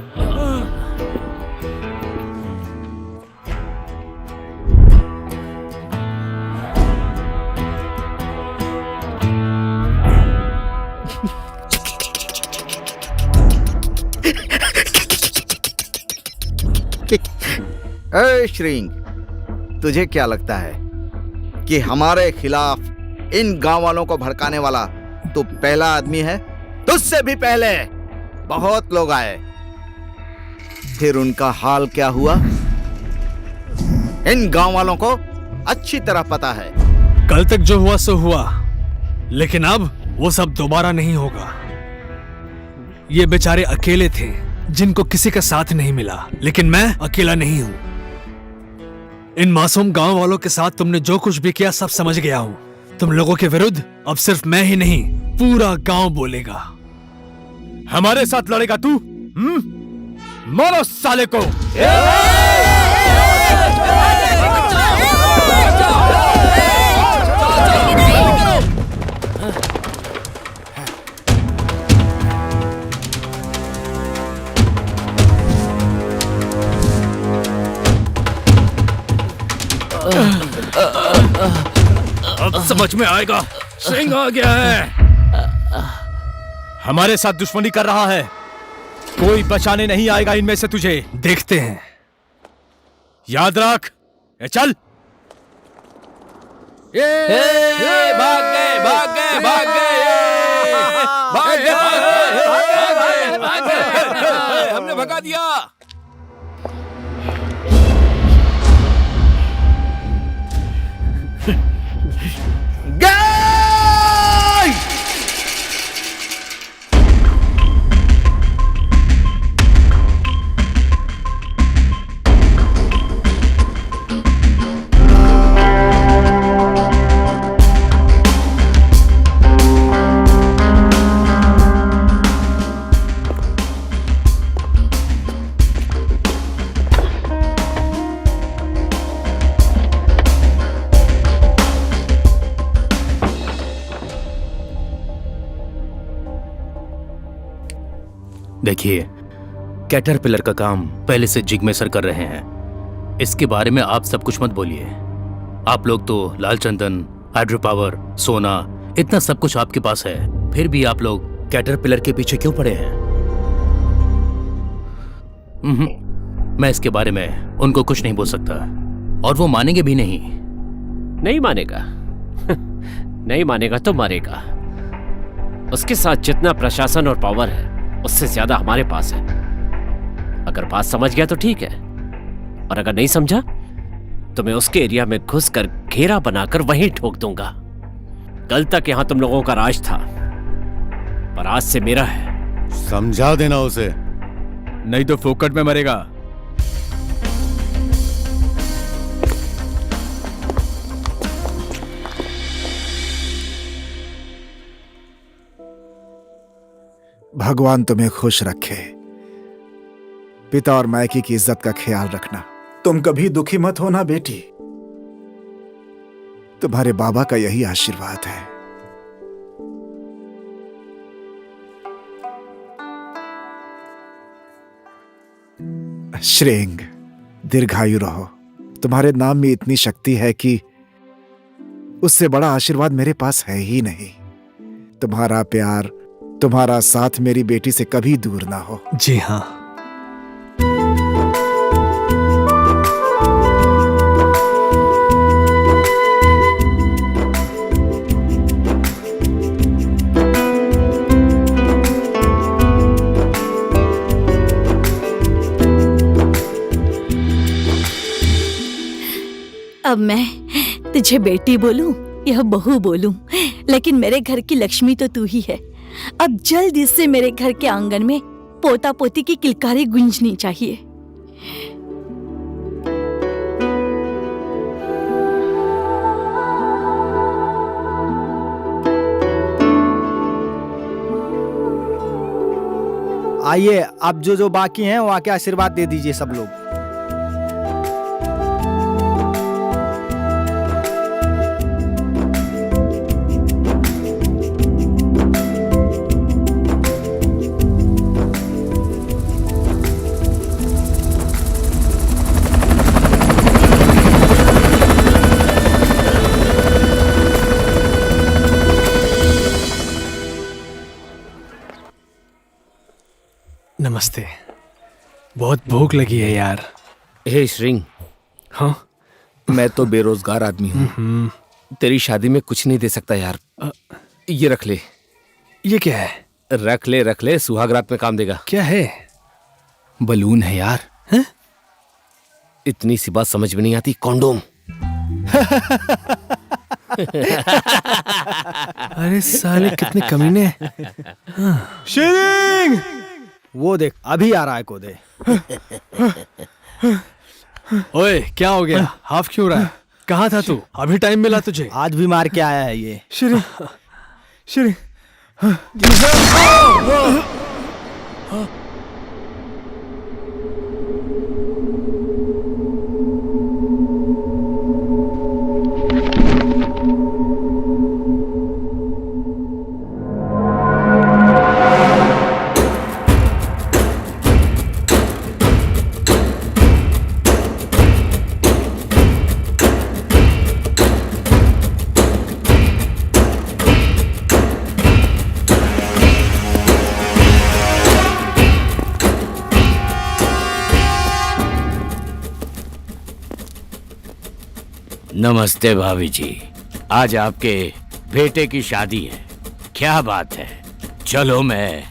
ए श्रिंग, तुझे क्या लगता है कि हमारे खिलाफ इन गांव वालों को भड़काने वाला तू पहला आदमी है। तुझसे भी पहले बहुत लोग आए, फिर उनका हाल क्या हुआ इन गांव वालों को अच्छी तरह पता है। कल तक जो हुआ सो हुआ, लेकिन अब वो सब दोबारा नहीं होगा। ये बेचारे अकेले थे जिनको किसी का साथ नहीं मिला, लेकिन मैं अकेला नहीं हूं। इन मासूम गांव वालों के साथ तुमने जो कुछ भी किया सब समझ गया हूं। तुम लोगों के विरुद्ध अब सिर्फ मैं ही नहीं, पूरा गांव बोलेगा। हमारे साथ लड़ेगा तू? मारो साले को। अब समझ में आएगा, सिंह आ गया है। हमारे साथ दुश्मनी कर रहा है, कोई बचाने नहीं आएगा इनमें से तुझे। देखते हैं। याद रख। चल। भाग गए, भाग गए, भाग गए, हमने भगा दिया। देखिए, कैटरपिलर का काम पहले से जिग्मे सर कर रहे हैं। इसके बारे में आप सब कुछ मत बोलिए। आप लोग तो लाल चंदन, हाइड्रो पावर, सोना, इतना सब कुछ आपके पास है, फिर भी आप लोग कैटरपिलर के पीछे क्यों पड़े हैं? मैं इसके बारे में उनको कुछ नहीं बोल सकता, और वो मानेंगे भी नहीं। नहीं मानेगा? नहीं मानेगा तो मरेगा। उसके साथ जितना प्रशासन और पावर है उससे ज्यादा हमारे पास है। अगर बात समझ गया तो ठीक है, और अगर नहीं समझा तो मैं उसके एरिया में घुसकर घेरा बनाकर वहीं ठोक दूंगा। कल तक यहां तुम लोगों का राज था, पर आज से मेरा है। समझा देना उसे, नहीं तो फोकट में मरेगा। भगवान तुम्हें खुश रखे। पिता और मायके की इज्जत का ख्याल रखना। तुम कभी दुखी मत होना बेटी, तुम्हारे बाबा का यही आशीर्वाद है। श्रेंग, दीर्घायु रहो। तुम्हारे नाम में इतनी शक्ति है कि उससे बड़ा आशीर्वाद मेरे पास है ही नहीं। तुम्हारा प्यार, तुम्हारा साथ मेरी बेटी से कभी दूर ना हो। जी हाँ। अब मैं तुझे बेटी बोलूं या बहू बोलूं, लेकिन मेरे घर की लक्ष्मी तो तू ही है। अब जल्द इससे मेरे घर के आंगन में पोता पोती की किलकारी गूंजनी चाहिए। आइए, अब जो बाकी हैं वो आके आशीर्वाद दे दीजिए सब लोग। नमस्ते। बहुत भूख लगी है यार। हे श्रिंग। हाँ? मैं तो बेरोजगार आदमी हूँ। तेरी शादी में कुछ नहीं दे सकता यार। ये रख ले। ये क्या है? रख ले, सुहाग रात में काम देगा। क्या है? बलून है यार। हैं? इतनी सी बात समझ में नहीं आती। कॉन्डोम। अरे साले कितने कमीने। शिरिंग, वो देख अभी आ रहा है कोदे। ओए क्या हो गया? हाफ क्यों रहा है? कहाँ था तू? अभी टाइम मिला तुझे? आज भी मार के आया है ये। शिरिंग नमस्ते भाभी जी, आज आपके बेटे की शादी है। क्या बात है, चलो मैं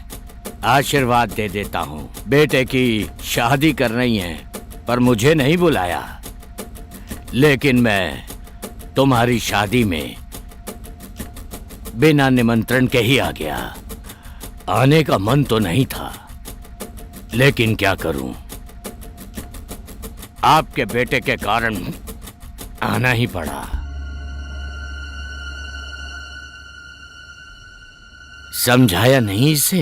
आशीर्वाद दे देता हूँ। बेटे की शादी कर रही है पर मुझे नहीं बुलाया, लेकिन मैं तुम्हारी शादी में बिना निमंत्रण के ही आ गया। आने का मन तो नहीं था, लेकिन क्या करूं, आपके बेटे के कारण आना ही पड़ा। समझाया नहीं इसे?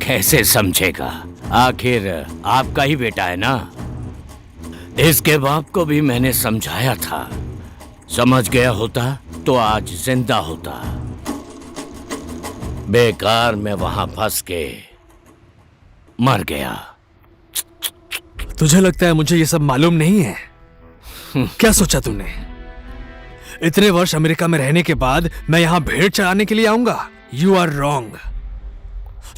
कैसे समझेगा, आखिर आपका ही बेटा है ना। इसके बाप को भी मैंने समझाया था, समझ गया होता तो आज जिंदा होता। बेकार में वहां फंस के मर गया। तुझे लगता है मुझे ये सब मालूम नहीं है? क्या सोचा तूने? इतने वर्ष अमेरिका में रहने के बाद मैं यहां भेड़ चराने के लिए आऊंगा? You are wrong.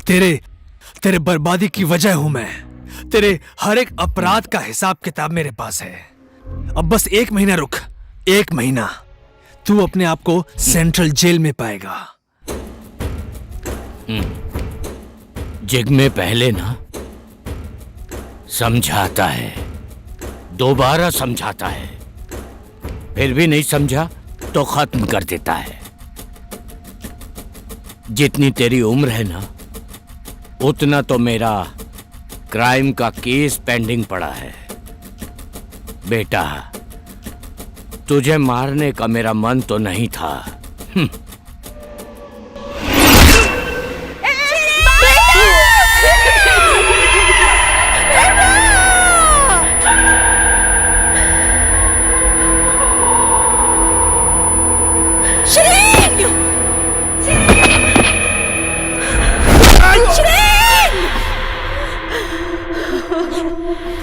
तेरे बर्बादी की वजह हूं मैं। तेरे हर एक अपराध का हिसाब किताब मेरे पास है। अब बस 1 महीना रुक, 1 महीना तू अपने आप को सेंट्रल जेल में पाएगा। जिग में पहले ना समझाता है, दोबारा समझाता है, फिर भी नहीं समझा तो खत्म कर देता है। जितनी तेरी उम्र है ना, उतना तो मेरा क्राइम का केस पेंडिंग पड़ा है। बेटा, तुझे मारने का मेरा मन तो नहीं था।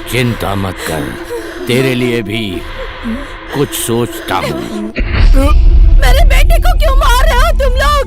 चिंता मत कर, तेरे लिए भी कुछ सोचता हूँ। मेरे बेटे को क्यों मार रहे हो तुम लोग?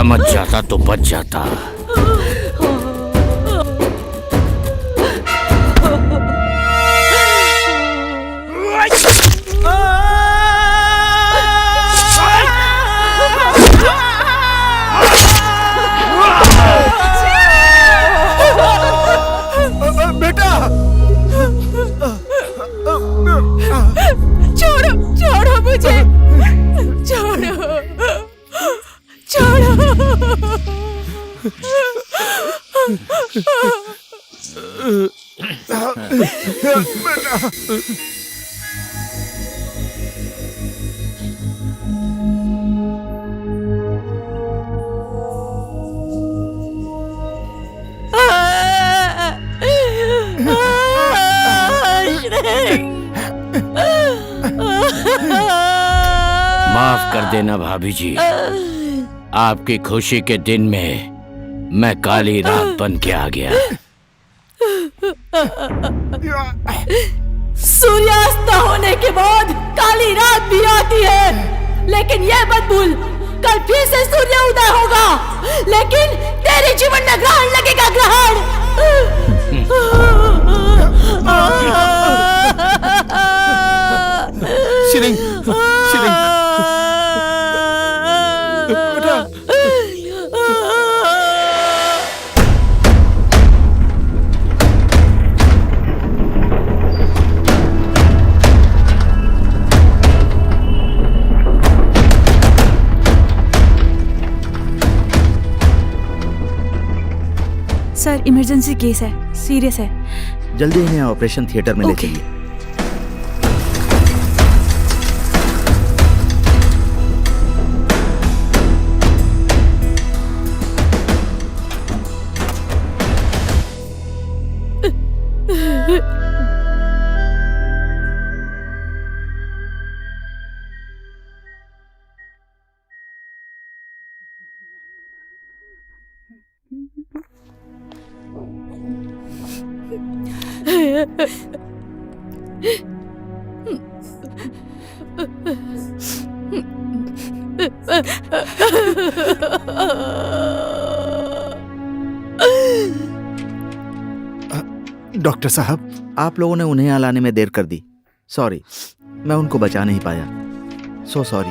समझ जाता तो बच जाता। बेटा, छोड़ो छोड़ो मुझे, छोड़ो छोड़ो। माफ कर देना भाभी जी, आपकी खुशी के दिन में मैं काली रात बन के आ गया। सूर्यास्त होने के बाद काली रात भी आती है, लेकिन यह मत भूल कल फिर से सूर्य उदय होगा, लेकिन तेरे जीवन में ग्रहण लगेगा, ग्रहण। Tshering, Tshering, sir emergency case है, सीरियस है। जल्दी इन्हें ऑपरेशन थिएटर में ले चलिए। डॉक्टर साहब, आप लोगों ने उन्हें यहाँ लाने में देर कर दी। सॉरी, मैं उनको बचा नहीं पाया। So sorry.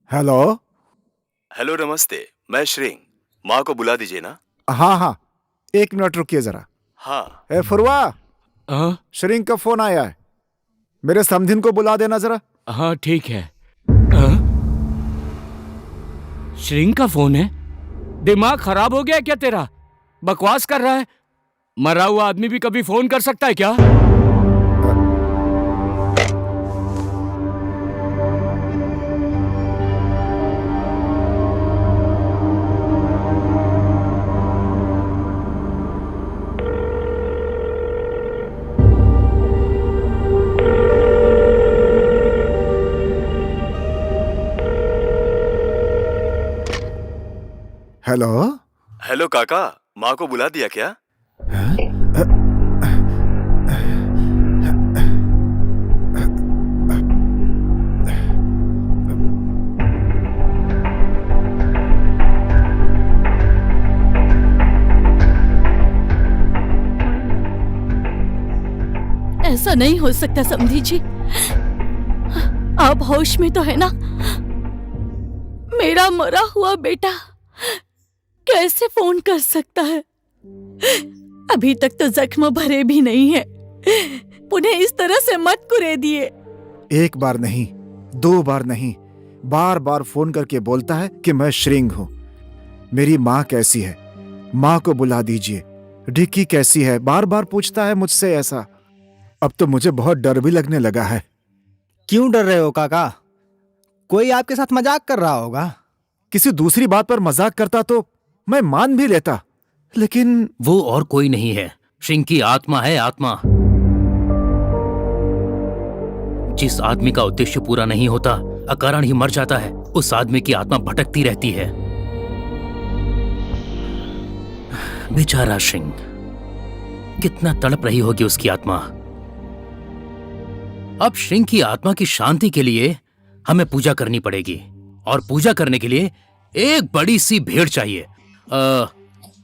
हेलो। हेलो नमस्ते, मैं श्रेंग। माँ को बुला दीजिए ना। हाँ हाँ, 1 मिनट रुकिए जरा। हाँ। ए फुरवा, श्रिंग का फोन आया है, मेरे समधिन को बुला देना जरा। हाँ ठीक है। श्रिंग का फोन है? दिमाग खराब हो गया क्या तेरा? बकवास कर रहा है। मरा हुआ आदमी भी कभी फोन कर सकता है क्या? हेलो। हेलो काका, माँ को बुला दिया क्या? ऐसा नहीं हो सकता समधी जी। आप होश में तो है ना? मेरा मरा हुआ बेटा कैसे फोन कर सकता है? अभी तक तो जख्म भरे भी नहीं है, उन्हें इस तरह से मत कुरेदिए। 1 बार नहीं, 2 बार नहीं, बार बार फोन करके बोलता है कि मैं श्रिंग हूं। मेरी माँ कैसी है? माँ को बुला दीजिए। डिक्की कैसी है? बार बार पूछता है मुझसे ऐसा। अब तो मुझे बहुत डर भी लगने लगा है। क्यों डर रहे हो काका? कोई आपके साथ मजाक कर रहा होगा। किसी दूसरी बात पर मजाक करता तो मैं मान भी लेता, लेकिन वो और कोई नहीं है, श्रिंग की आत्मा है, आत्मा। जिस आदमी का उद्देश्य पूरा नहीं होता, अकारण ही मर जाता है, उस आदमी की आत्मा भटकती रहती है। बेचारा श्रिंग, कितना तड़प रही होगी उसकी आत्मा। अब श्रिंग की आत्मा की शांति के लिए हमें पूजा करनी पड़ेगी, और पूजा करने के लिए एक बड़ी सी भेड़ चाहिए।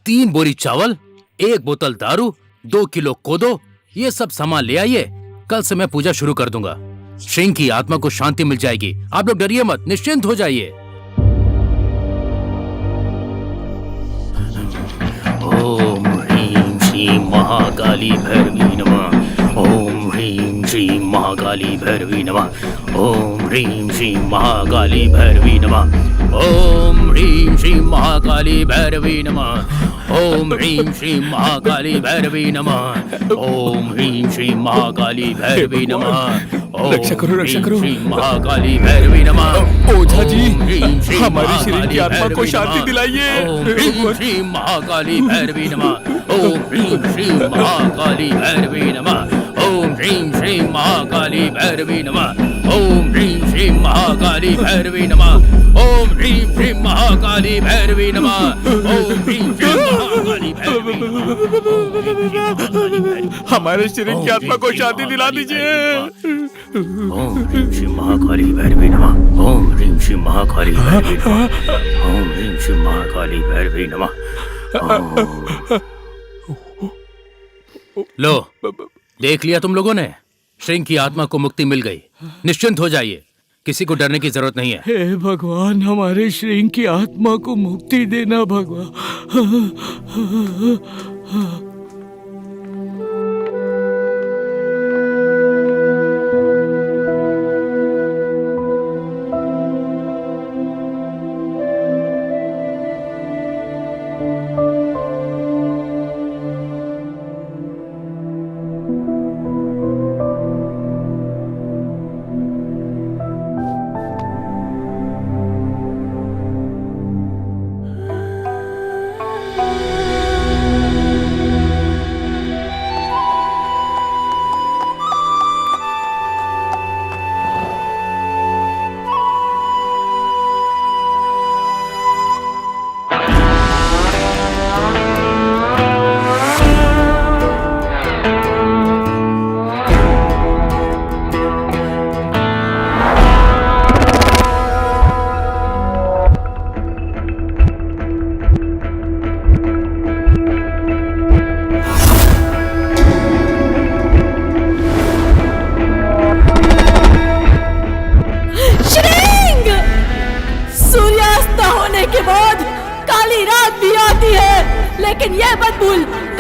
3 बोरी चावल, 1 बोतल दारू, 2 किलो कोदो, ये सब सामान ले आइए। कल से मैं पूजा शुरू कर दूंगा। श्रिंग की आत्मा को शांति मिल जाएगी। आप लोग डरिए मत, निश्चिंत हो जाइए। ओम ह्रीं श्रीं महाकाली भैरवी नमः। ओम ह्रीं श्रीं महाकाली भैरवी नमः। ओम ह्रीं श्रीं महाकाली भैरवी नमः। ओम ह्रीं श्रीं महाकाली भैरवी नमः। ओम ह्रीं श्रीं महाकाली भैरवी नमः। ओम ह्रीं श्रीं महाकाली भैरवी नमः। रक्षा करो, रक्षा करो। श्रीं महाकाली भैरवी नमः। ओझा जी, हमारी हमारी श्रिंग की आत्मा को शांति दिलाइए। ओम ह्रीं श्रीं महाकाली भैरवी नमः। ओम ह्रीं श्रीं महाकाली भैरवी नमः। ओम ह्रीं श्रीं महाकाली भैरवी नमः। ओम ह्रीं श्रीं महाकाली भैरवी नमः। ओम ह्रीं श्रीं महाकाली भैरवी नमः। ओम ह्रीं श्रीं महाकाली भैरवी नमः। हमारे श्रिंग की आत्मा को शांति दिला दीजिए। ओम ह्रीं श्रीं महाकाली भैरवी नमः। ओम ह्रीं श्रीं महाकाली भैरवी नमः। ओम ह्रीं श्रीं महाकाली भैरवी नमः। लो, देख लिया तुम लोगों ने? श्रिंग की आत्मा को मुक्ति मिल गई। निश्चिंत हो जाइए, किसी को डरने की जरूरत नहीं है। हे भगवान, हमारे श्रिंग की आत्मा को मुक्ति देना भगवान।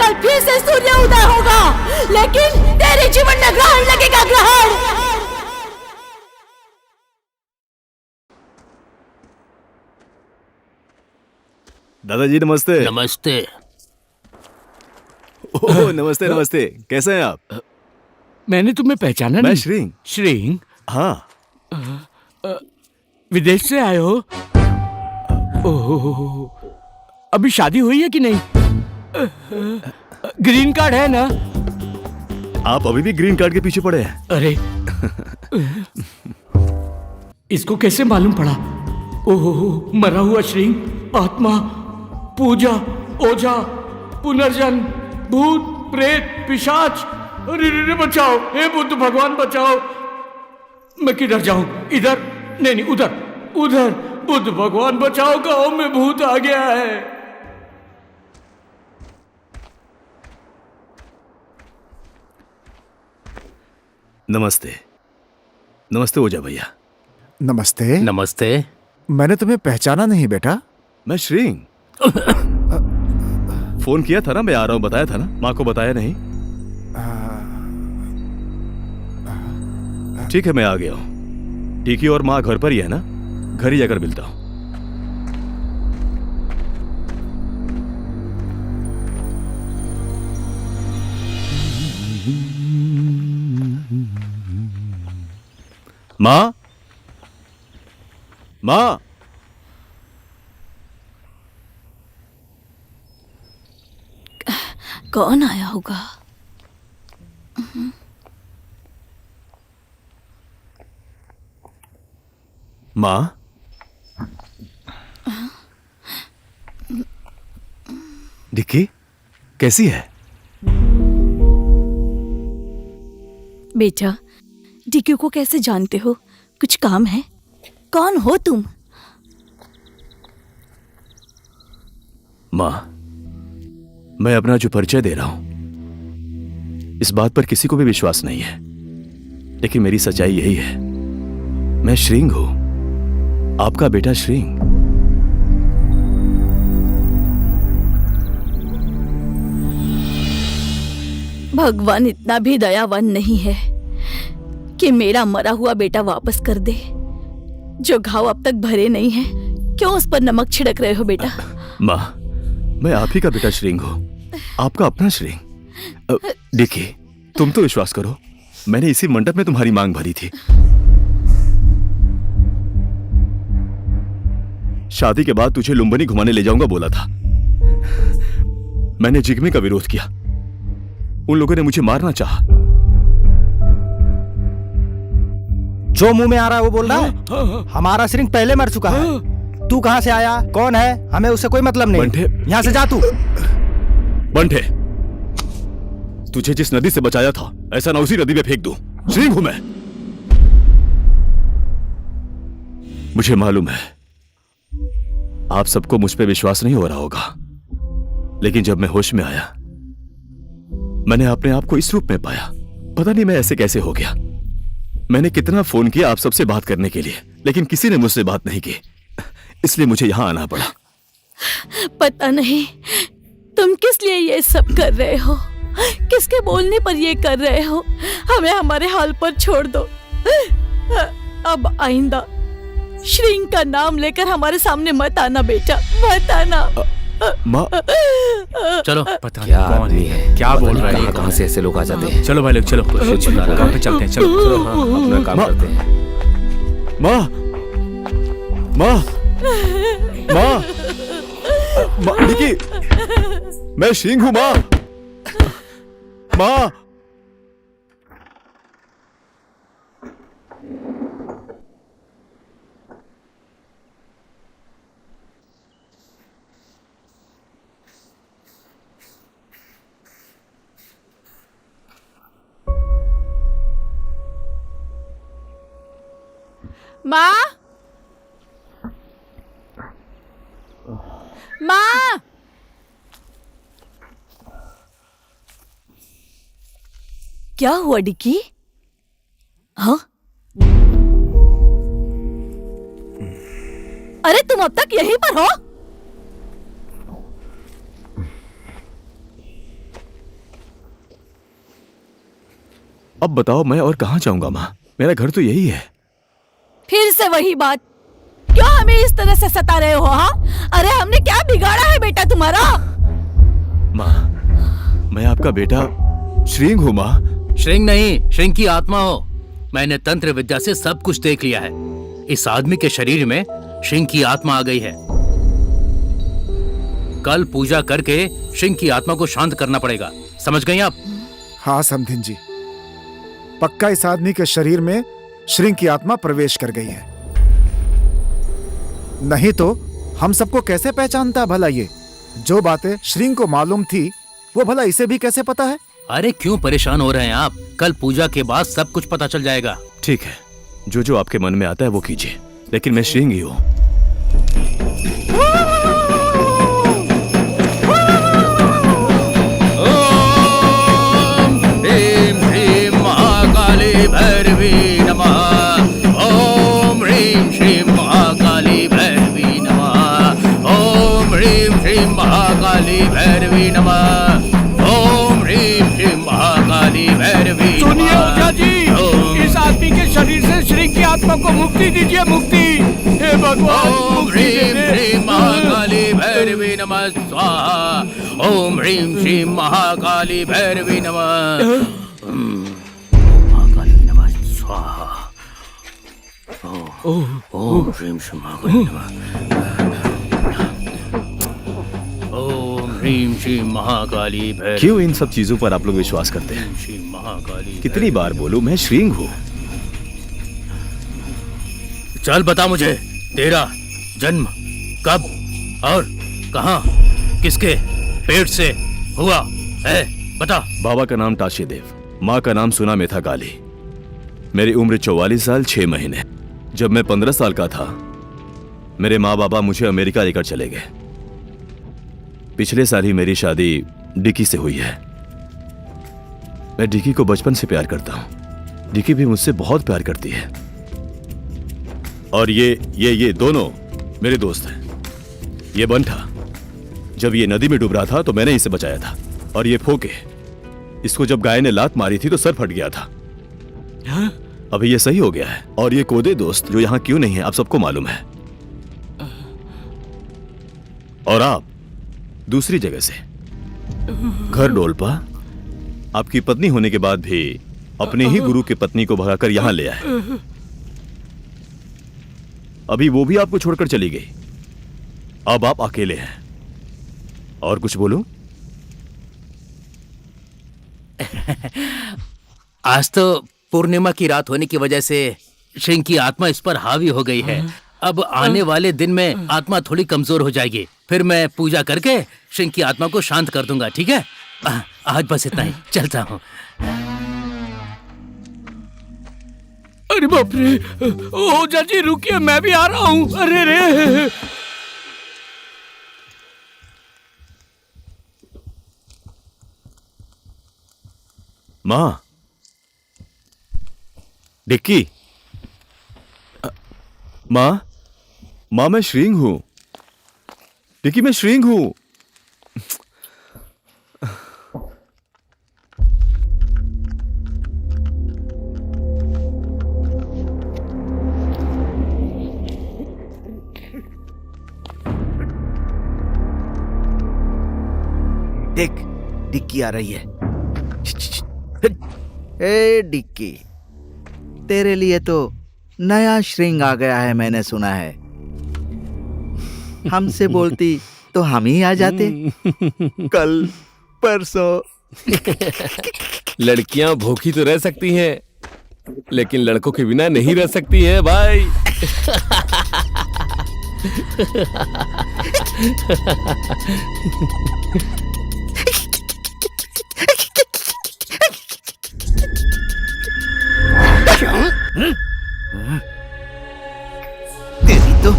कल फिर से सूर्य उदय होगा, लेकिन तेरे जीवन में ग्रहण लगेगा, ग्रहण। दादाजी नमस्ते। नमस्ते। ओह नमस्ते नमस्ते, कैसे हैं आप? मैंने तुम्हें पहचाना नहीं। मैं श्रींग। श्रींग? हाँ। विदेश से आए हो? ओह, अभी शादी हुई है कि नहीं? ग्रीन कार्ड है ना? आप अभी भी ग्रीन कार्ड के पीछे पड़े हैं? अरे इसको कैसे मालूम पड़ा? ओह, मरा हुआ श्रींग, आत्मा, पूजा, ओझा, पुनर्जन्म, भूत, प्रेत, पिशाच। अरे रे रे, बचाओ, हे बुद्ध भगवान बचाओ। मैं किधर जाऊं? इधर? नहीं नहीं, उधर उधर। बुद्ध भगवान बचाओ, गांव में भूत आ गया है। नमस्ते। नमस्ते ओझा भैया। नमस्ते। नमस्ते। मैंने तुम्हें पहचाना नहीं बेटा। मैं श्रींग। फोन किया था ना, मैं आ रहा हूं, बताया था ना? माँ को बताया नहीं? ठीक है, मैं आ गया हूं। टीकी और माँ घर पर ही है ना? घर ही जाकर मिलता हूं। माँ, माँ, कौन आया होगा? माँ, डिक्की कैसी है? बेटा, डिक्की को कैसे जानते हो? कुछ काम है? कौन हो तुम? माँ, मैं अपना जो परिचय दे रहा हूं, इस बात पर किसी को भी विश्वास नहीं है, लेकिन मेरी सच्चाई यही है। मैं श्रींग हूं, आपका बेटा श्रींग। भगवान इतना भी दयावान नहीं है कि मेरा मरा हुआ बेटा वापस कर दे। जो घाव अब तक भरे नहीं है, क्यों उस पर नमक छिड़क रहे हो बेटा? माँ, मैं आप ही का बेटा श्रींग हूं, आपका अपना श्रींग। डिक्की, तुम तो विश्वास करो, मैंने इसी मंडप में तुम्हारी मांग भरी थी। शादी के बाद तुझे लुम्बिनी घुमाने ले जाऊंगा बोला था। मैंने जिग्मे का विरोध किया, उन लोगों ने मुझे मारना चाहा। जो मुंह में आ रहा है वो बोल रहा है। हमारा श्रींग पहले मर चुका है। तू कहां से आया, कौन है, हमें उससे कोई मतलब नहीं। बंठे, यहां से जा तू। बंठे, तुझे जिस नदी से बचाया था, ऐसा ना उसी नदी में फेंक दूं। श्रींग हूं मैं। मुझे मालूम है आप सबको मुझ पे विश्वास नहीं हो रहा होगा, लेकिन जब मैं होश में आया, मैंने अपने आप को इस रूप में पाया। पता नहीं मैं ऐसे कैसे हो गया। मैंने कितना फोन किया आप सबसे बात करने के लिए, लेकिन किसी ने मुझसे बात नहीं की, इसलिए मुझे यहां आना पड़ा। पता नहीं तुम किस लिए ये सब कर रहे हो, किसके बोलने पर ये कर रहे हो। हमें हमारे हाल पर छोड़ दो। अब आइंदा श्रींग का नाम लेकर हमारे सामने मत आना बेटा, मत आना। माँ, चलो, पता क्या आदमी है, क्या बोल रहा है, कहां से ऐसे लोग आ जाते हैं। चलो भाई लोग, चलो काम पे चलते हैं। चलो अपना काम करते हैं। माँ, माँ, माँ, माँ, डिक्की, मैं श्रींग हूं माँ। माँ, माँ, माँ, क्या हुआ डिक्की? हाँ, अरे तुम अब तक यहीं पर हो? अब बताओ मैं और कहाँ जाऊंगा माँ? मेरा घर तो यही है। फिर से वही बात, क्यों हमें इस तरह से सता रहे हो? हाँ, अरे हमने क्या बिगाड़ा है बेटा तुम्हारा? माँ, मैं आपका बेटा श्रींग हूँ माँ। श्रृंग नहीं, श्रृंग की आत्मा हो। मैंने तंत्र विद्या से सब कुछ देख लिया है। इस आदमी के शरीर में श्रृंग की आत्मा आ गई है। कल पूजा करके श्रृंग की आत्मा को शांत करना पड़ेगा, समझ गई आप? हाँ समधिन जी, पक्का इस आदमी के शरीर में श्रृंग की आत्मा प्रवेश कर गई है, नहीं तो हम सबको कैसे पहचानता भला? ये जो बातें श्रृंग को मालूम थी वो भला इसे भी कैसे पता है? अरे क्यों परेशान हो रहे हैं आप? कल पूजा के बाद सब कुछ पता चल जाएगा। ठीक है, जो जो आपके मन में आता है वो कीजिए, लेकिन मैं श्रृंग ही हूँ। भैरवी नमः। ओम ह्रीं श्रीं महाकाली भैरवी नमः। ओम ह्रीं श्रीं महाकाली भैरवी नमः। ओम ह्रीं श्रीं महाकाली भैरवी। सुनिए ओझा जी, इस आदमी के शरीर से श्रृंग की आत्मा को मुक्ति दीजिए, मुक्ति। हे भगवान, ओम ह्रीं श्रीं महाकाली भैरवी नमः स्वाहा। ओम ह्रीं श्रीं महाकाली भैरवी नमः। ओम ह्रीं श्रीं महाकाली नमः। ओम ह्रीं श्रीं महाकाली भैरवी। क्यों इन सब चीजों पर आप लोग विश्वास करते हैं? श्री महाकाली। कितनी बार बोलूं, मैं श्रृंग हूँ। चल बता मुझे, तेरा जन्म कब और कहां, किसके पेट से हुआ है, बता। बाबा का नाम टाशी देव, माँ का नाम सुना मेथा काली। मेरी उम्र 44 साल 6 महीने। जब मैं 15 साल का था, मेरे माँ बाबा मुझे अमेरिका लेकर चले गए। पिछले साल ही मेरी शादी डिकी से हुई है। मैं डिकी को बचपन से प्यार करता हूँ, डिकी भी मुझसे बहुत प्यार करती है। और ये दोनों मेरे दोस्त हैं। ये बंठा जब ये नदी में डूब रहा था तो मैंने इसे बचाया था। और ये फोके, इसको जब गाय ने लात मारी थी तो सर फट गया था। हाँ? अभी ये सही हो गया है। और ये कोदे दोस्त जो यहाँ क्यों नहीं है आप सबको मालूम है। और आप दूसरी जगह से घर डोलपा आपकी पत्नी होने के बाद भी अपने ही गुरु की पत्नी को भगाकर यहां ले आए। अभी वो भी आपको छोड़कर चली गई। अब आप अकेले हैं। और कुछ बोलूं? आज तो पूर्णिमा की रात होने की वजह से श्रृंग की आत्मा इस पर हावी हो गई है। अब आने वाले दिन में आत्मा थोड़ी कमजोर हो जाएगी। फिर मैं पूजा करके श्रृंग की आत्मा को शांत कर दूंगा, ठीक है? आज बस इतना ही, चलता हूँ। अरे बाप रे, ओझा जी रुकिए, मैं भी आ रहा हूँ। अरे रे, माँ, डिक्की, माँ, मैं श्रृंग हूं। डिक्की, मैं श्रृंग हूं। देख, डिक्की आ रही है। ए डिक्की, तेरे लिए तो नया श्रृंग आ गया है, मैंने सुना है। हमसे बोलती तो हम ही आ जाते। कल परसों। लड़कियां भूखी तो रह सकती हैं, लेकिन लड़कों के बिना नहीं रह सकती हैं भाई। तेरी तो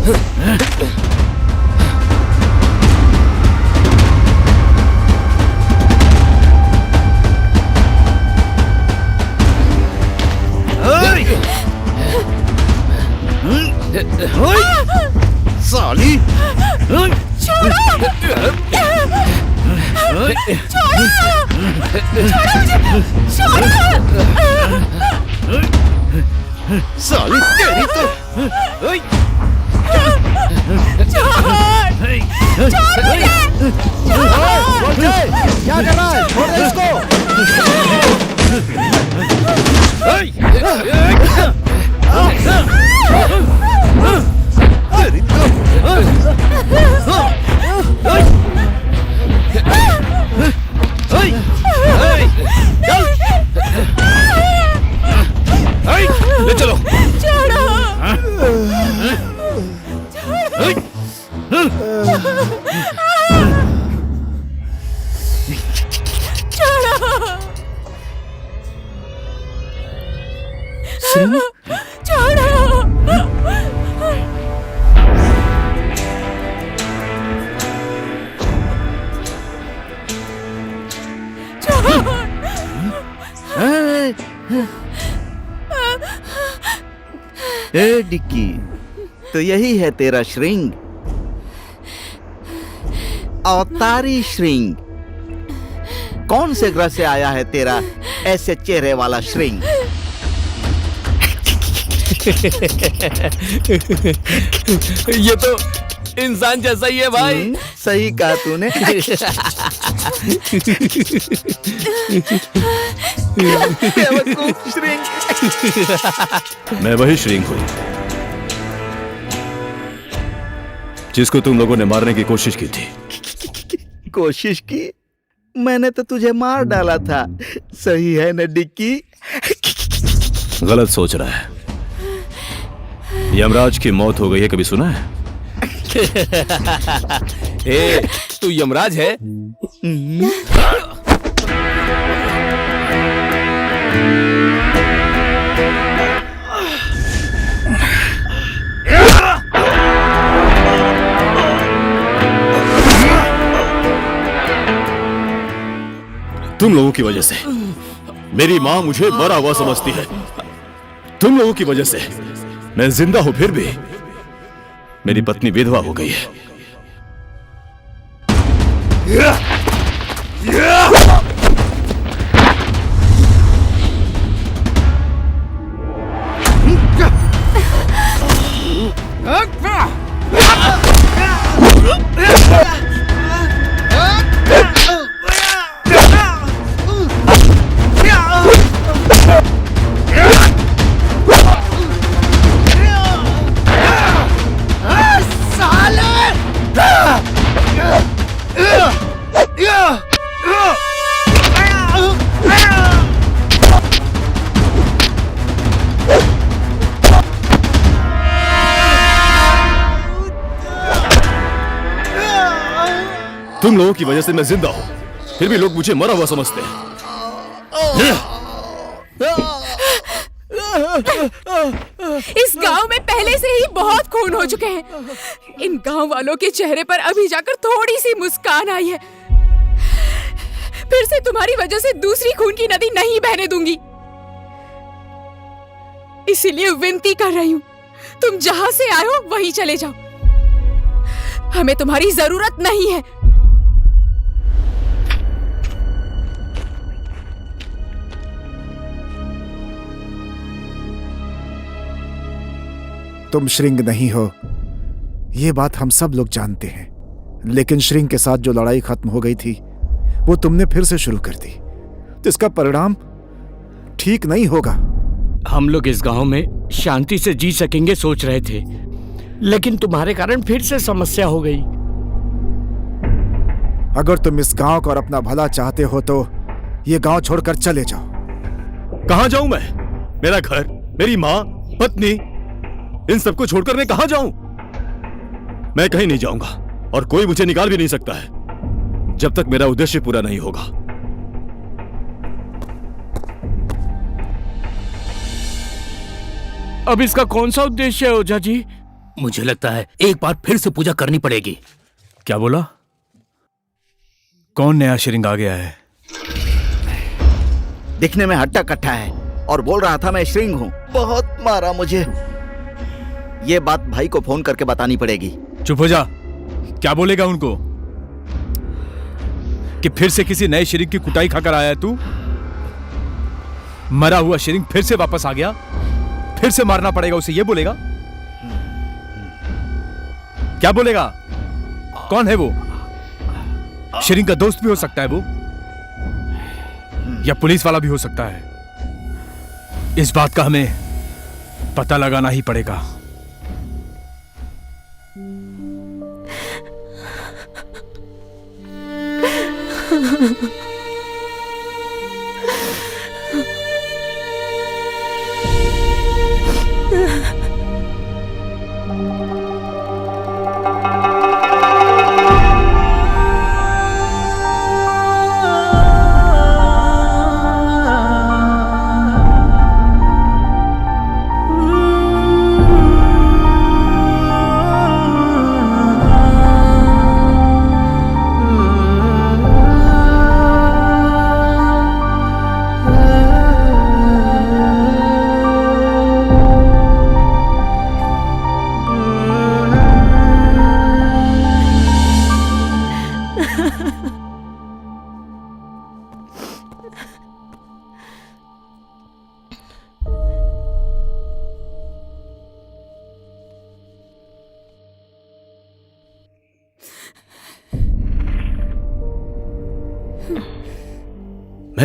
साली, छोड़ो मुझे, छोड़ो। छोड़ो। ए डिक्की, तो यही है तेरा श्रिंग, अवतारी श्रिंग। कौन से ग्रह से आया है तेरा ऐसे चेहरे वाला श्रिंग? ये तो इंसान जैसा ही है भाई। सही कहा तूने। बेवकूफ श्रिंग। मैं वही श्रिंग हूं जिसको तुम लोगों ने मारने की कोशिश की थी। कोशिश की? मैंने तो तुझे मार डाला था। सही है न डिक्की? गलत सोच रहा है। यमराज की मौत हो गई है, कभी सुना है? ए, तू यमराज है? तुम लोगों की वजह से मेरी मां मुझे मरा हुआ समझती है। तुम लोगों की वजह से मैं जिंदा हूं, फिर भी मेरी पत्नी विधवा हो गई है। तुम लोगों की वजह से मैं जिंदा हूं, फिर भी लोग मुझे मरा हुआ समझते हैं। इस गांव में पहले से ही बहुत खून हो चुके हैं। इन गांव वालों के चेहरे पर अभी जाकर थोड़ी सी मुस्कान आई है। फिर से तुम्हारी वजह से दूसरी खून की नदी नहीं बहने दूंगी। इसीलिए विनती कर रही हूं, तुम जहां से आए हो वहीं चले जाओ। हमें तुम्हारी जरूरत नहीं है। तुम श्रिंग नहीं हो, ये बात हम सब लोग जानते हैं। लेकिन श्रिंग के साथ जो लड़ाई खत्म हो गई थी वो तुमने फिर से शुरू कर दी, तो इसका परिणाम ठीक नहीं होगा। हम लोग इस गांव में शांति से जी सकेंगे सोच रहे थे, लेकिन तुम्हारे कारण फिर से समस्या हो गई। अगर तुम इस गांव को और अपना भला चाहते हो तो ये गांव छोड़कर चले जाओ। कहां जाऊं मैं? मेरा घर, मेरी मां, पत्नी, इन सबको छोड़कर मैं कहां जाऊं? मैं कहीं नहीं जाऊंगा और कोई मुझे निकाल भी नहीं सकता है जब तक मेरा उद्देश्य पूरा नहीं होगा। अब इसका कौन सा उद्देश्य है ओझा जी? मुझे लगता है एक बार फिर से पूजा करनी पड़ेगी। क्या बोला? कौन नया श्रिंग आ गया है? दिखने में हट्टा कट्टा है और बोल रहा था मैं श्रिंग हूं। बहुत मारा मुझे। ये बात भाई को फोन करके बतानी पड़ेगी। चुप हो जा। क्या बोलेगा उनको कि फिर से किसी नए श्रिंग की कुटाई खाकर आया है तू? मरा हुआ श्रिंग फिर से वापस आ गया, फिर से मारना पड़ेगा उसे, ये बोलेगा? क्या बोलेगा? कौन है वो? श्रिंग का दोस्त भी हो सकता है वो, या पुलिस वाला भी हो सकता है। इस बात का हमें पता लगाना ही पड़ेगा।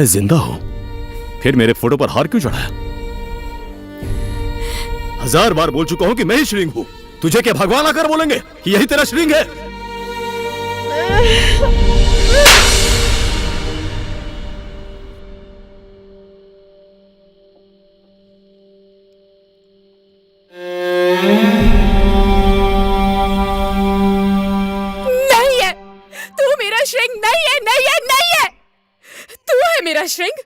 मैं जिंदा हूं, फिर मेरे फोटो पर हार क्यों चढ़ाया? 1000 बार बोल चुका हूं कि मैं ही श्रिंग हूं। तुझे क्या भगवान आकर बोलेंगे कि यही तेरा श्रिंग है? नहीं है, तू मेरा श्रिंग नहीं है, नहीं है, नहीं है। तू है मेरा श्रिंग।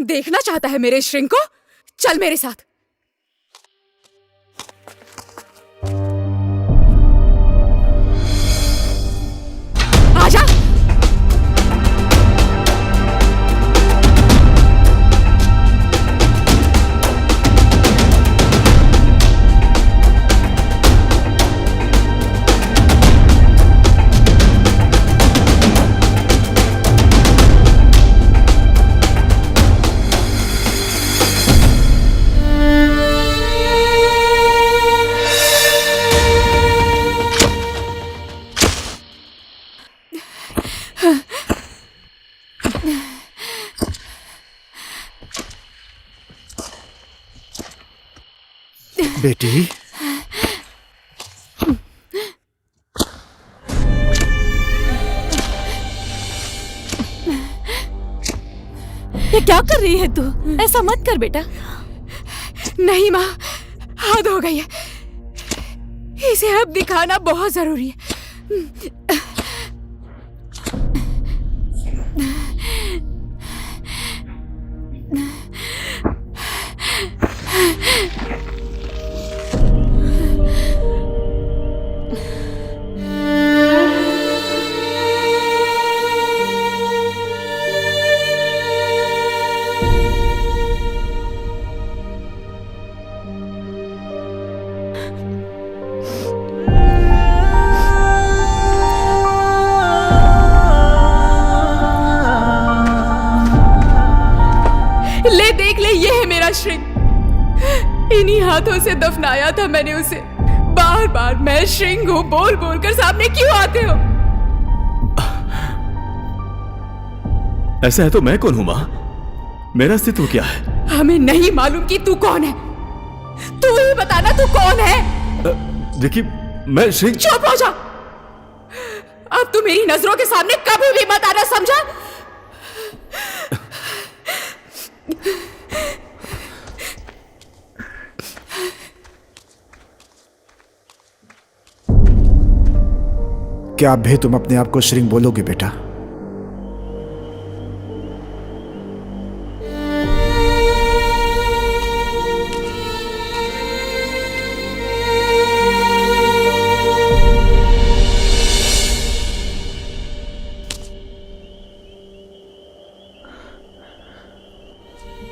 देखना चाहता है मेरे श्रिंग को? चल मेरे साथ। आजा। बेटी, ये क्या कर रही है तू? ऐसा मत कर बेटा। नहीं माँ, हद हो गई है। इसे अब दिखाना बहुत जरूरी है। ले देख ले, ये है मेरा श्रिंग। इन्हीं हाथों से दफनाया था मैंने उसे। बार बार मैं श्रिंग हूँ बोल बोल कर सामने क्यों आते हो? ऐसा है तो मैं कौन हूं मां? मेरा अस्तित्व क्या है? हमें नहीं मालूम कि तू कौन है। तू ही बताना, तू कौन है? देखिए, मैं श्रिंग। चुप हो जा। अब तू मेरी नजरों के सामने कभी भी मत आना, समझा? क्या अब भी तुम अपने आप को श्रिंग बोलोगे बेटा?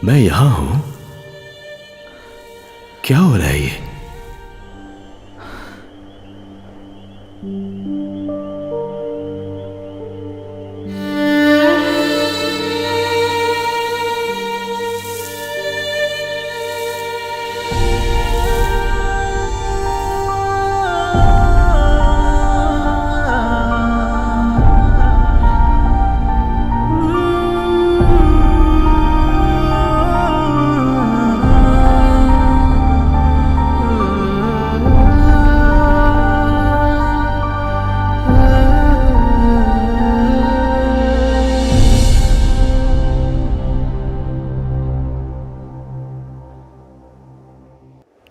मैं यहां हूं? क्या हो रहा है ये?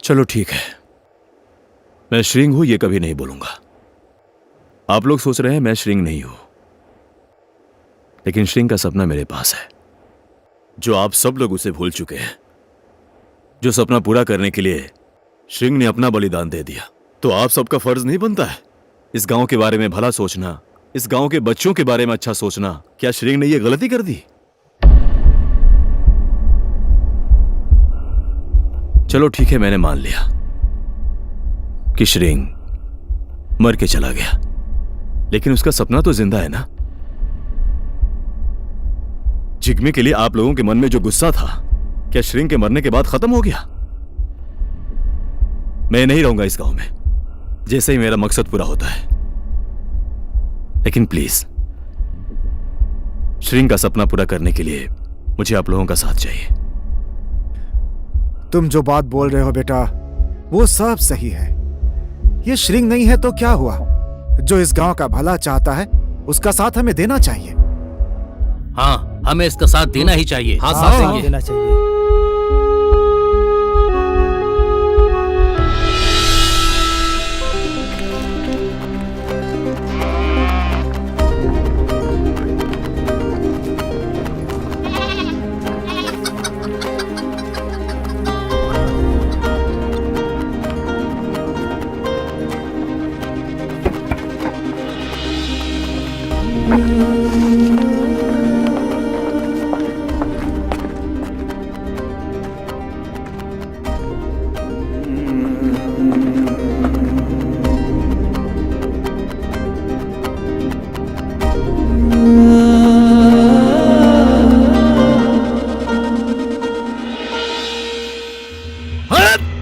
चलो ठीक है, मैं श्रिंग हूं ये कभी नहीं बोलूंगा। आप लोग सोच रहे हैं मैं श्रिंग नहीं हूं, लेकिन श्रिंग का सपना मेरे पास है, जो आप सब लोग उसे भूल चुके हैं। जो सपना पूरा करने के लिए श्रिंग ने अपना बलिदान दे दिया। तो आप सबका फर्ज नहीं बनता है इस गांव के बारे में भला सोचना, इस गांव के बच्चों के बारे में अच्छा सोचना? क्या श्रिंग ने यह गलती कर दी? चलो ठीक है, मैंने मान लिया कि श्रिंग मर के चला गया, लेकिन उसका सपना तो जिंदा है ना। जिग्मे के लिए आप लोगों के मन में जो गुस्सा था, क्या श्रिंग के मरने के बाद खत्म हो गया? मैं नहीं रहूंगा इस गांव में जैसे ही मेरा मकसद पूरा होता है, लेकिन प्लीज श्रिंग का सपना पूरा करने के लिए मुझे आप लोगों का साथ चाहिए। तुम जो बात बोल रहे हो बेटा वो सब सही है। ये श्रृंग नहीं है तो क्या हुआ? जो इस गांव का भला चाहता है उसका साथ हमें देना चाहिए। हाँ, हमें इसका साथ देना ही चाहिए। हाँ, साथ देंगे। देना चाहिए।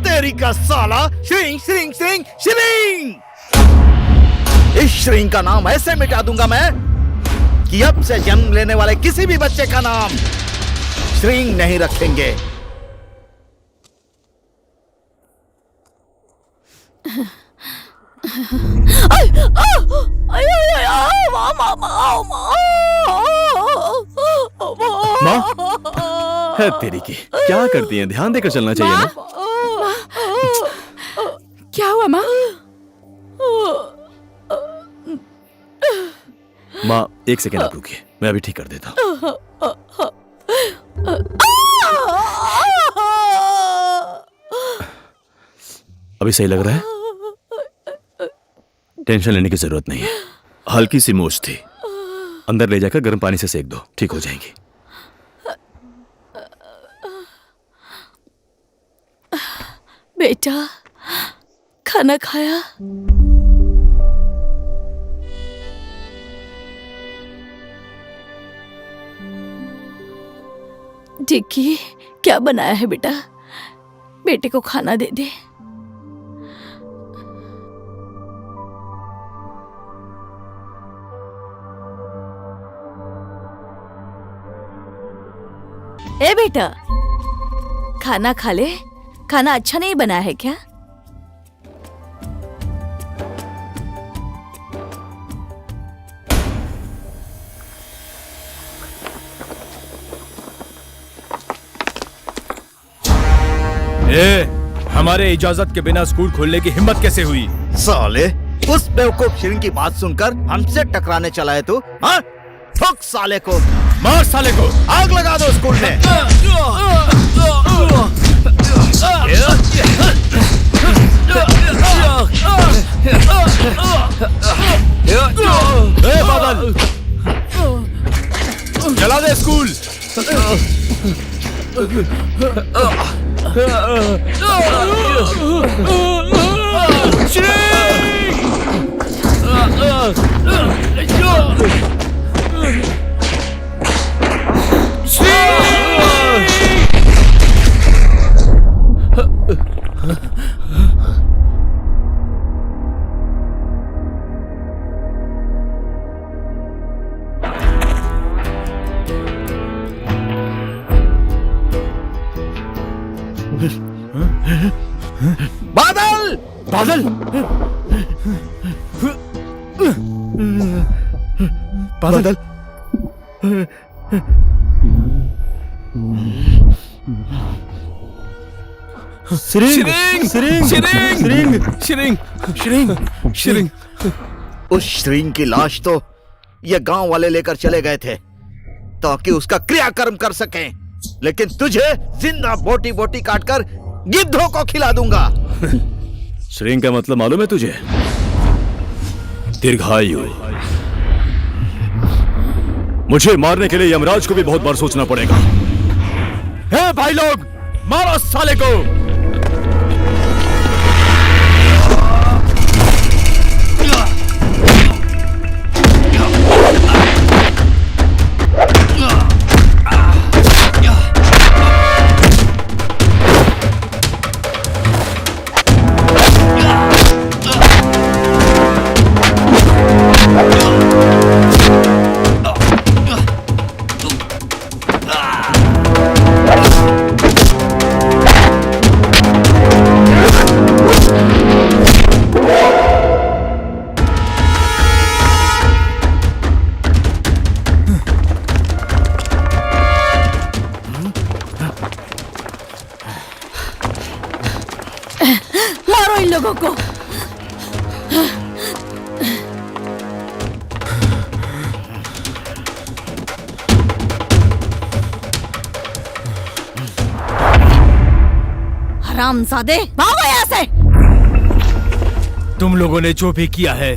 तेरी का साला श्रृंग श्रृंग श्रृंग श्रृंग। इस श्रृंग का नाम ऐसे मिटा दूंगा मैं कि अब से जन्म लेने वाले किसी भी बच्चे का नाम श्रृंग नहीं रखेंगे। माँ, है तेरी की क्या करती हैं? ध्यान देकर चलना चाहिए ना। क्या हुआ माँ? माँ एक सेकेंड आप रुकिए, मैं अभी ठीक कर देता हूँ। अभी सही लग रहा है? टेंशन लेने की जरूरत नहीं है, हल्की सी मोच थी। अंदर ले जाकर गर्म पानी से सेक दो, ठीक हो जाएंगी। बेटा खाना खाया? डिक्की क्या बनाया है बेटा? बेटे को खाना दे दे। ए बेटा खाना खा ले। खाना अच्छा नहीं बना है क्या? हमारे इजाजत के बिना स्कूल खोलने की हिम्मत कैसे हुई? साले उस बेवकूफ श्रृंग की बात सुनकर हमसे टकराने चला है तू? हाँ? ठोक साले को, मार साले को, आग लगा दो स्कूल में। बादल जला दे स्कूल। बादल बादल बादल श्रृंग श्रृंग श्रृंग श्रृंग श्रृंग श्रृंग। उस श्रृंग की लाश तो ये गांव वाले लेकर चले गए थे ताकि उसका क्रियाकर्म कर सकें, लेकिन तुझे जिंदा बोटी बोटी काटकर गिद्धों को खिला दूंगा। श्रृंग का मतलब मालूम है तुझे? दीर्घायु। मुझे मारने के लिए यमराज को भी बहुत बार सोचना पड़ेगा। हे भाई लोग, मारो साले को। मारो इन लोगों को। हरामजादे, भागो यहाँ से। तुम लोगों ने जो भी किया है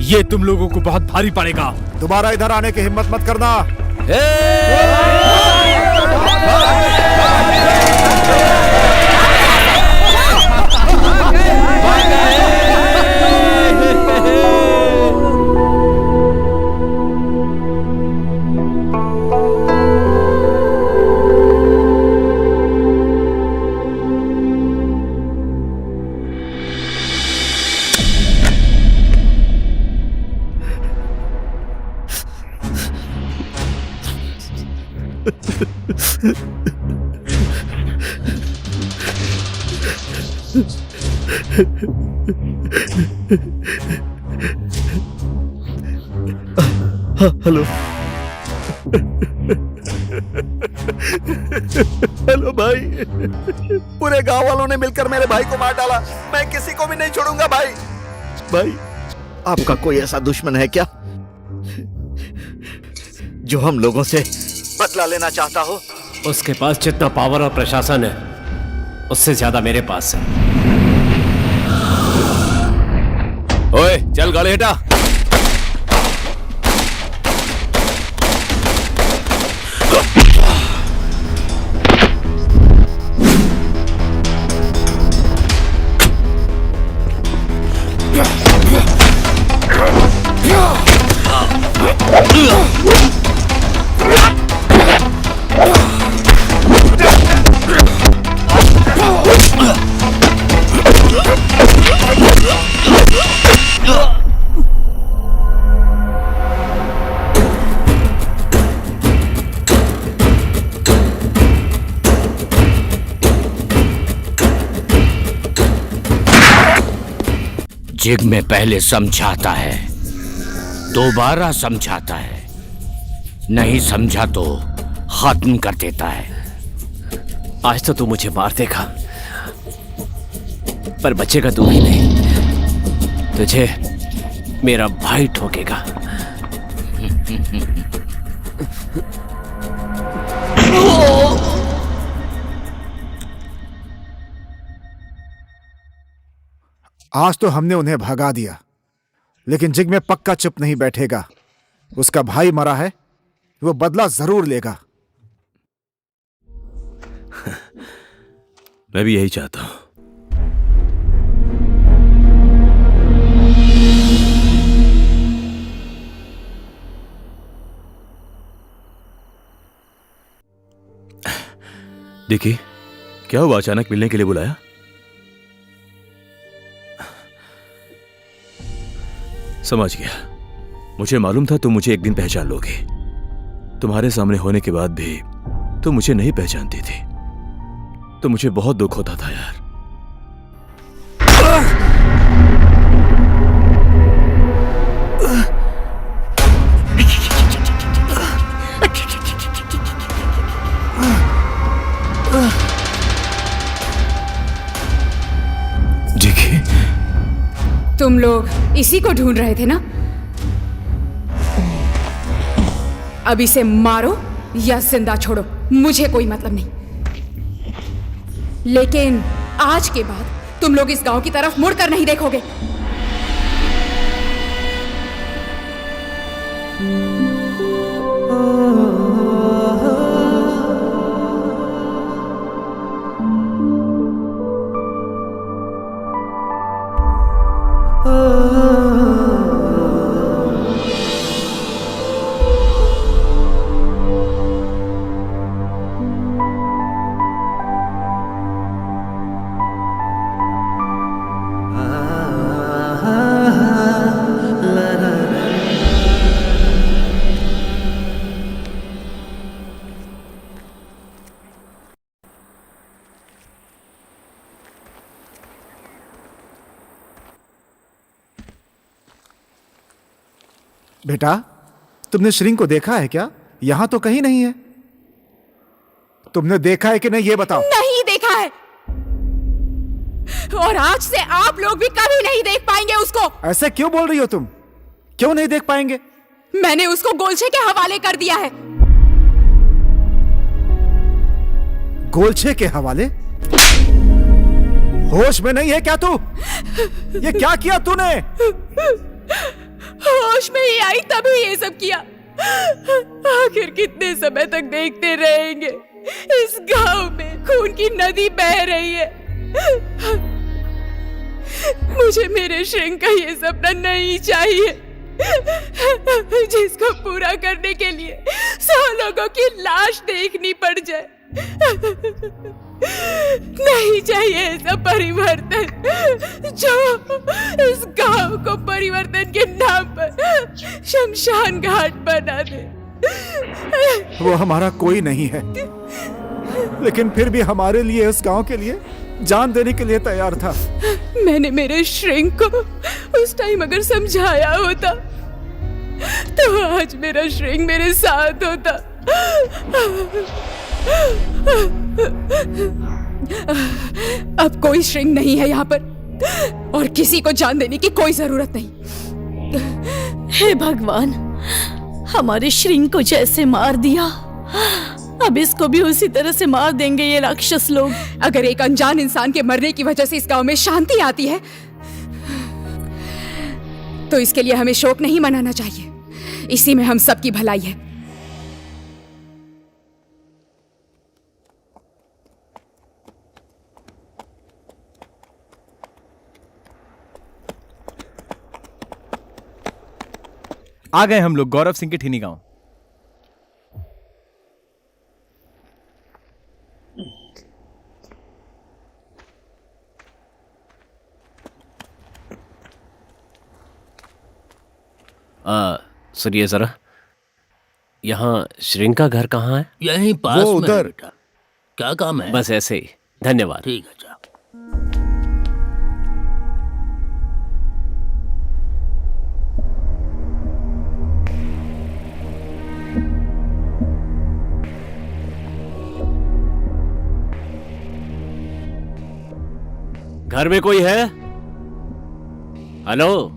ये तुम लोगों को बहुत भारी पड़ेगा। दोबारा इधर आने की हिम्मत मत करना। हेलो हेलो भाई। पूरे गांव वालों ने मिलकर मेरे भाई को मार डाला। मैं किसी को भी नहीं छोड़ूंगा भाई। भाई आपका कोई ऐसा दुश्मन है क्या जो हम लोगों से बदला लेना चाहता हो? उसके पास जितना पावर और प्रशासन है उससे ज्यादा मेरे पास है। ओए चल गाड़ी हटा। जिग में पहले समझाता है, दोबारा समझाता है, नहीं समझा तो खत्म कर देता है। आज तो तू मुझे मार देगा पर बचेगा तू ही नहीं, तुझे मेरा भाई ठोकेगा। आज तो हमने उन्हें भगा दिया, लेकिन जिग में पक्का चुप नहीं बैठेगा। उसका भाई मरा है, वो बदला जरूर लेगा। मैं भी यही चाहता हूं। देखिए, क्या हुआ? अचानक मिलने के लिए बुलाया? समझ गया। मुझे मालूम था तुम मुझे एक दिन पहचान लोगे। तुम्हारे सामने होने के बाद भी तुम मुझे नहीं पहचानती थी, तो मुझे बहुत दुख होता था यार। देखिए, तुम लोग इसी को ढूंढ रहे थे ना? अब इसे मारो या जिंदा छोड़ो, मुझे कोई मतलब नहीं। लेकिन आज के बाद तुम लोग इस गांव की तरफ मुड़कर नहीं देखोगे। बेटा, तुमने श्रिंग को देखा है क्या? यहां तो कहीं नहीं है। तुमने देखा है कि नहीं, ये बताओ। नहीं देखा और आज से आप लोग भी कभी नहीं देख पाएंगे उसको। ऐसे क्यों बोल रही हो तुम? क्यों नहीं देख पाएंगे? मैंने उसको गोलछे के हवाले कर दिया है। गोलछे के हवाले? होश में नहीं है क्या तू? ये क्या किया तूने? होश में ही आई तभी ये सब किया। आखिर कितने समय तक देखते रहेंगे इस गांव में खून की नदी बह रही है। मुझे मेरे श्रिंग का ये सपना नहीं चाहिए जिसको पूरा करने के लिए 100 लोगों की लाश देखनी पड़ जाए। नहीं चाहिए ऐसा परिवर्तन जो इस गांव को परिवर्तन के नाम पर शमशान घाट बना दे। वो हमारा कोई नहीं है, लेकिन फिर भी हमारे लिए, इस गांव के लिए जान देने के लिए तैयार था। मैंने मेरे श्रिंग को उस टाइम अगर समझाया होता तो आज मेरा श्रिंग मेरे साथ होता। अब कोई श्रिंग नहीं है यहाँ पर और किसी को जान देने की कोई जरूरत नहीं। हे भगवान, हमारे श्रिंग को जैसे मार दिया, अब इसको भी उसी तरह से मार देंगे ये राक्षस लोग। अगर एक अनजान इंसान के मरने की वजह से इस गांव में शांति आती है तो इसके लिए हमें शोक नहीं मनाना चाहिए। इसी में हम सबकी भलाई है। आ गए हम लोग गौरव सिंह के ठीनी गांव। सुनिए जरा, यहाँ श्रिंग का घर कहाँ है? यहीं पास वो में उधर। है बेटा। क्या काम है? बस ऐसे ही, धन्यवाद। ठीक है, जा। घर में कोई है? हेलो?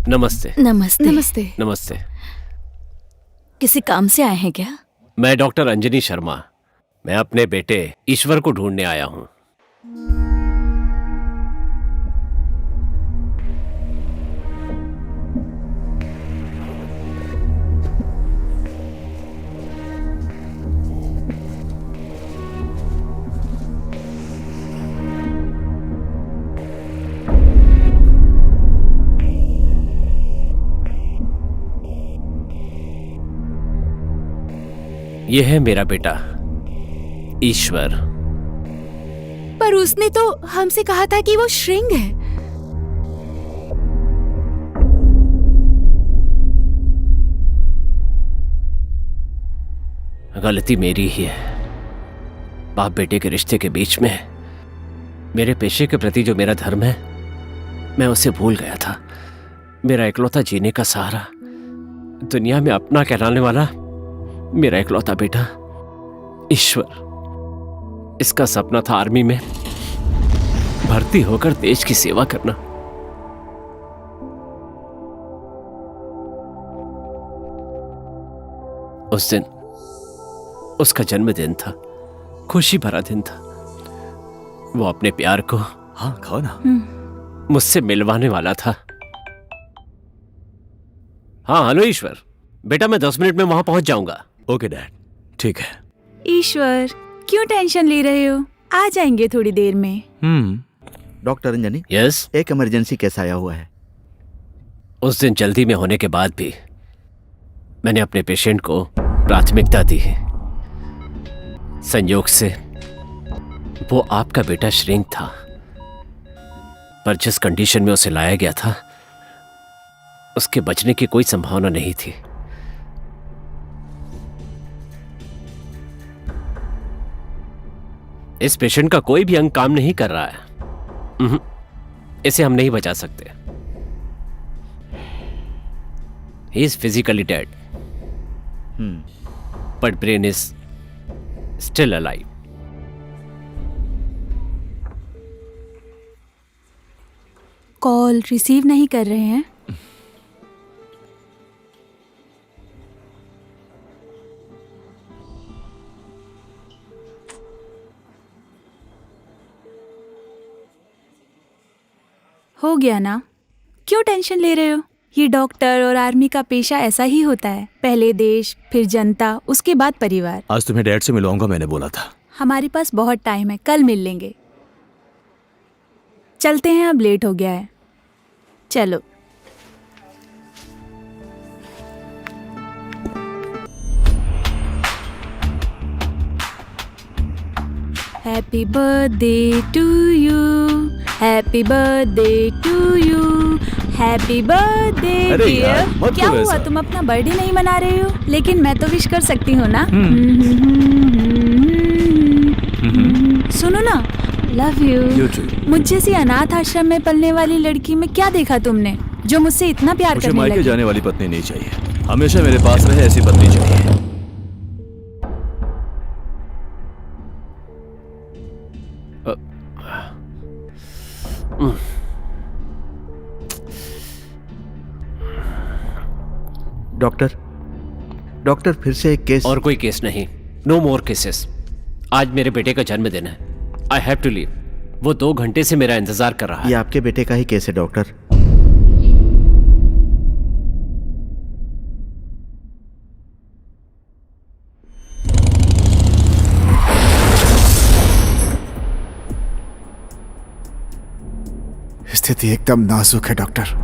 नमस्ते। नमस्ते। नमस्ते। नमस्ते। किसी काम से आए हैं क्या? मैं डॉक्टर अंजनी शर्मा। मैं अपने बेटे ईश्वर को ढूंढने आया हूं। यह है मेरा बेटा ईश्वर। पर उसने तो हमसे कहा था कि वो श्रिंग है। गलती मेरी ही है। बाप बेटे के रिश्ते के बीच में मेरे पेशे के प्रति जो मेरा धर्म है, मैं उसे भूल गया था। मेरा इकलौता जीने का सहारा, दुनिया में अपना कहलाने वाला मेरा इकलौता बेटा ईश्वर। इसका सपना था आर्मी में भर्ती होकर देश की सेवा करना। उस दिन उसका जन्मदिन था, खुशी भरा दिन था। वो अपने प्यार को, हाँ खाओ ना, मुझसे मिलवाने वाला था। हाँ हेलो ईश्वर, बेटा मैं 10 मिनट में वहां पहुंच जाऊंगा। ओके डैड, ठीक है। ईश्वर, क्यों टेंशन ले रहे हो? आ जाएंगे थोड़ी देर में। Doctor Anjani, yes? एक इमरजेंसी केस आया हुआ है। उस दिन जल्दी में होने के बाद भी मैंने अपने पेशेंट को प्राथमिकता दी है। संयोग से वो आपका बेटा श्रिंग था, पर जिस कंडीशन में उसे लाया गया था उसके बचने की कोई संभावना नहीं थी। इस पेशेंट का कोई भी अंग काम नहीं कर रहा है। इसे हम नहीं बचा सकते। He is physically dead. But brain is still alive. Call receive नहीं कर रहे हैं। हो गया ना, क्यों टेंशन ले रहे हो? ये डॉक्टर और आर्मी का पेशा ऐसा ही होता है, पहले देश, फिर जनता, उसके बाद परिवार। आज तुम्हें डैड से मिलवाऊंगा, मैंने बोला था। हमारे पास बहुत टाइम है, कल मिल लेंगे। चलते हैं, अब लेट हो गया है। चलो। Happy birthday to you, happy birthday to you, happy birthday अरे यार, डियर। मत क्या करो हुआ, ऐसा। तुम अपना बर्थडे नहीं मना रहे हो? लेकिन मैं तो विश कर सकती हूँ ना। सुनो ना, लव You यू। too. मुझ जैसी अनाथ आश्रम में पलने वाली लड़की में क्या देखा तुमने जो मुझसे इतना प्यार मुझे करने मायके लगी? जाने वाली पत्नी नहीं चाहिए, हमेशा मेरे पास रहे ऐसी पत्नी चाहिए। डॉक्टर फिर से एक केस। और कोई केस नहीं, नो मोर केसेस। आज मेरे बेटे का जन्मदिन है, आई हैव टू लीव। वो 2 घंटे से मेरा इंतजार कर रहा है। ये आपके बेटे का ही केस है डॉक्टर। स्थिति एकदम नाजुक है डॉक्टर।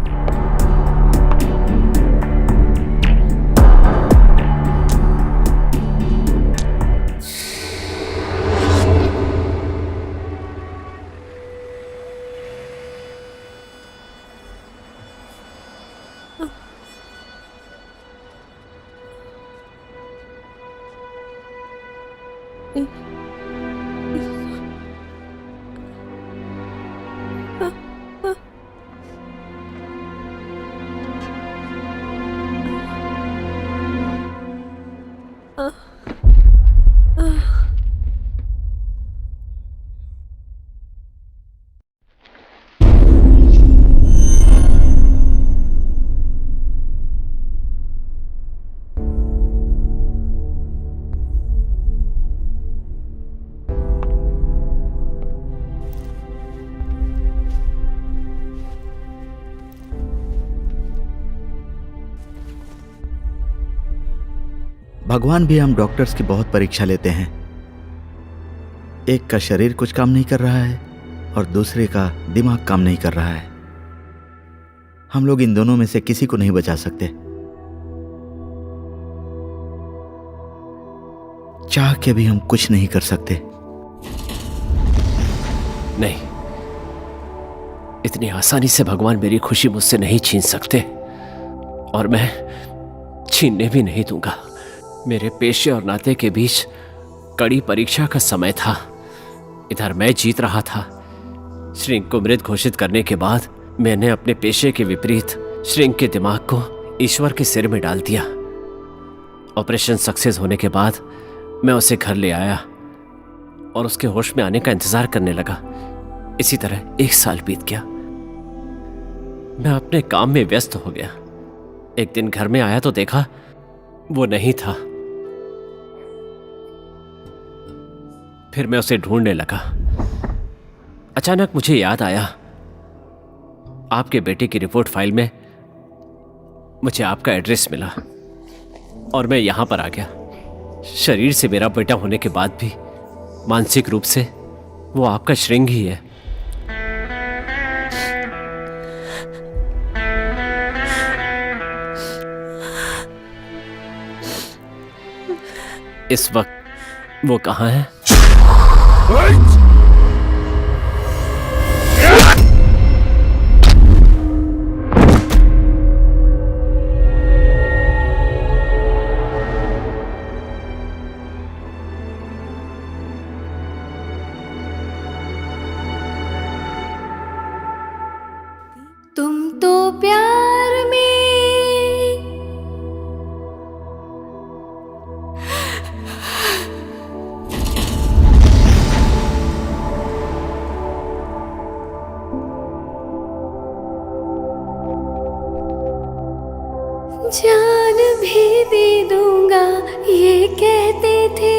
भगवान भी हम डॉक्टर्स की बहुत परीक्षा लेते हैं। एक का शरीर कुछ काम नहीं कर रहा है और दूसरे का दिमाग काम नहीं कर रहा है। हम लोग इन दोनों में से किसी को नहीं बचा सकते। चाह के भी हम कुछ नहीं कर सकते। नहीं, इतनी आसानी से भगवान मेरी खुशी मुझसे नहीं छीन सकते, और मैं छीनने भी नहीं दूंगा। मेरे पेशे और नाते के बीच कड़ी परीक्षा का समय था। इधर मैं जीत रहा था। श्रिंक को मृत घोषित करने के बाद मैंने अपने पेशे के विपरीत श्रिंक के दिमाग को ईश्वर के सिर में डाल दिया। ऑपरेशन सक्सेस होने के बाद मैं उसे घर ले आया और उसके होश में आने का इंतजार करने लगा। इसी तरह 1 साल बीत गया। मैं अपने काम में व्यस्त हो गया। एक दिन घर में आया तो देखा वो नहीं था। फिर मैं उसे ढूंढने लगा। अचानक मुझे याद आया, आपके बेटे की रिपोर्ट फाइल में मुझे आपका एड्रेस मिला और मैं यहां पर आ गया। शरीर से मेरा बेटा होने के बाद भी मानसिक रूप से वो आपका श्रिंग ही है। इस वक्त वो कहां है? तुम तो प्यार में जान भी दे दूंगा ये कहते थे।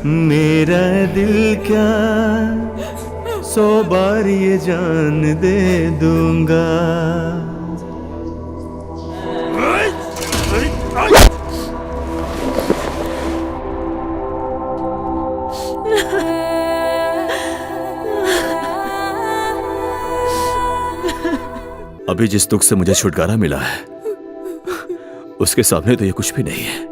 मेरा दिल क्या 100 बार ये जान दे दूंगा। अभी जिस दुख से मुझे छुटकारा मिला है उसके सामने तो ये कुछ भी नहीं है।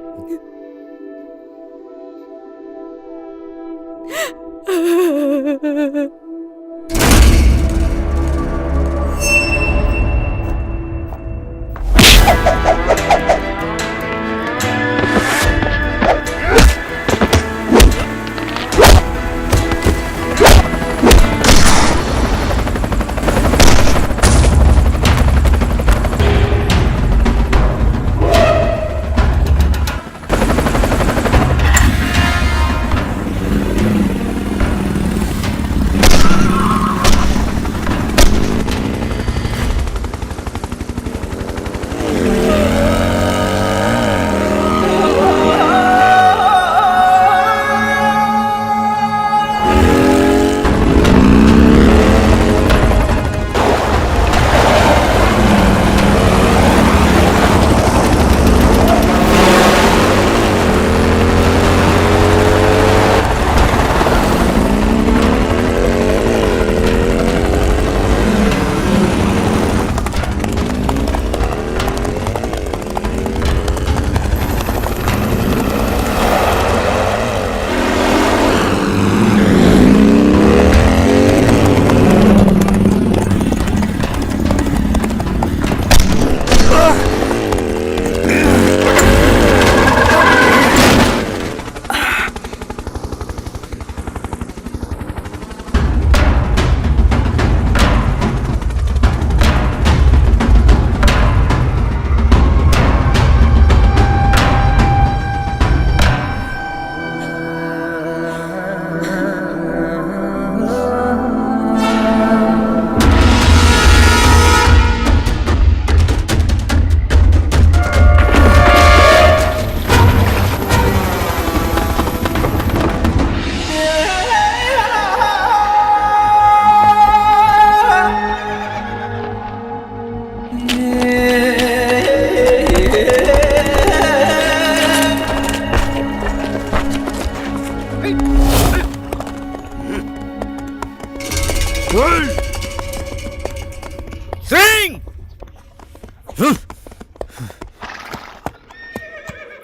सिंह!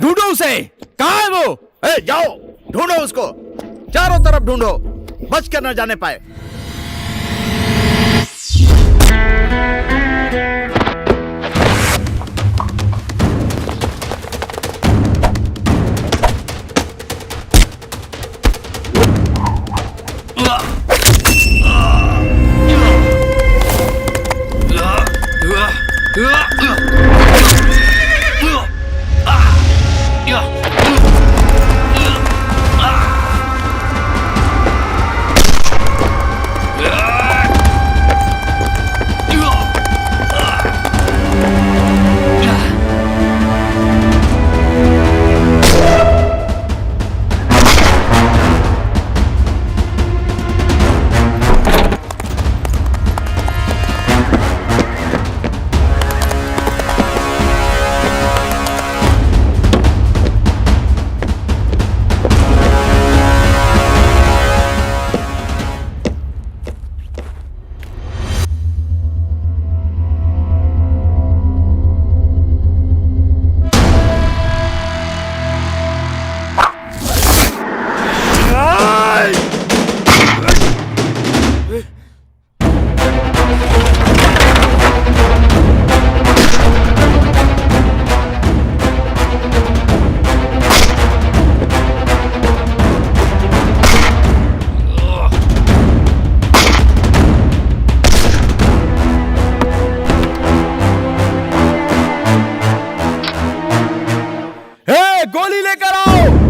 ढूंढो उसे, कहाँ है वो? जाओ ढूंढो उसको, चारों तरफ ढूंढो, बच कर न जाने पाए। गोली लेकर आओ।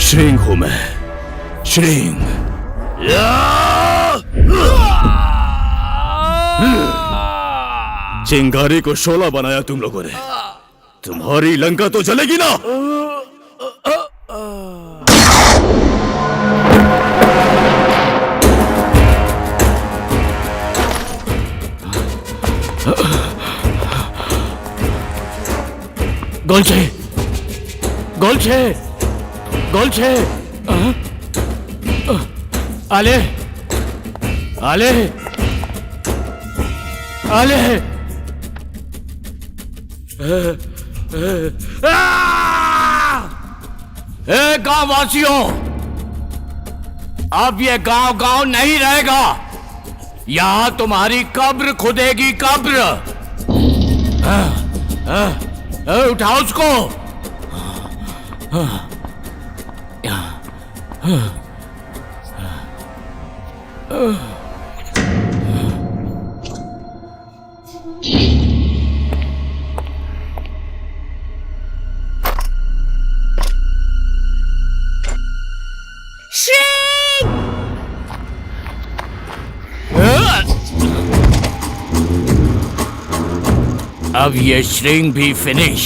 श्रिंग हूं मैं, श्रिंग। चिंगारी को शोला बनाया तुम लोगों ने, तुम्हारी लंका तो जलेगी ना। गोलछे, गोलछे, गोलछे, आले, आले, आले, गांव वासियों, अब ये गांव गांव नहीं रहेगा, यहां तुम्हारी कब्र खुदेगी, कब्र। उठाओ उसको। अब ये श्रिंग भी फिनिश।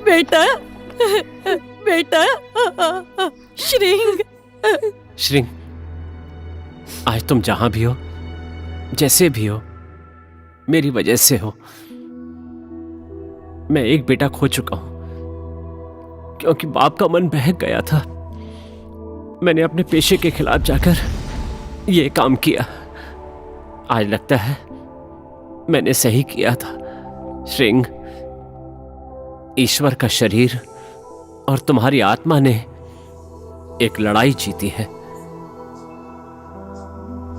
बेटा बेटा श्रिंग श्रिंग, आज तुम जहां भी हो, जैसे भी हो, मेरी वजह से हो। मैं एक बेटा खो चुका हूं क्योंकि बाप का मन बहक गया था। मैंने अपने पेशे के खिलाफ जाकर यह काम किया। आज लगता है मैंने सही किया था। श्रिंग, ईश्वर का शरीर और तुम्हारी आत्मा ने एक लड़ाई जीती है।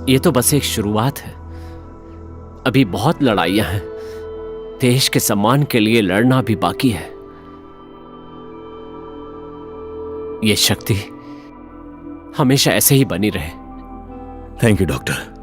ये तो बस एक शुरुआत है, अभी बहुत लड़ाइयां हैं। देश के सम्मान के लिए लड़ना भी बाकी है। ये शक्ति हमेशा ऐसे ही बनी रहे। Thank you doctor.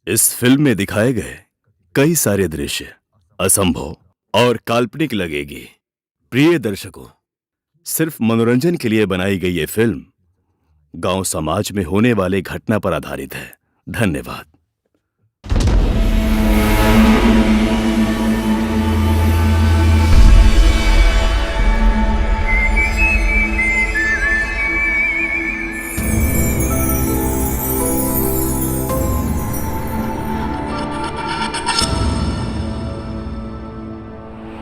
इस फिल्म में दिखाए गए कई सारे दृश्य असंभव और काल्पनिक लगेगी। प्रिय दर्शकों, सिर्फ मनोरंजन के लिए बनाई गई ये फिल्म गांव समाज में होने वाले घटना पर आधारित है। धन्यवाद।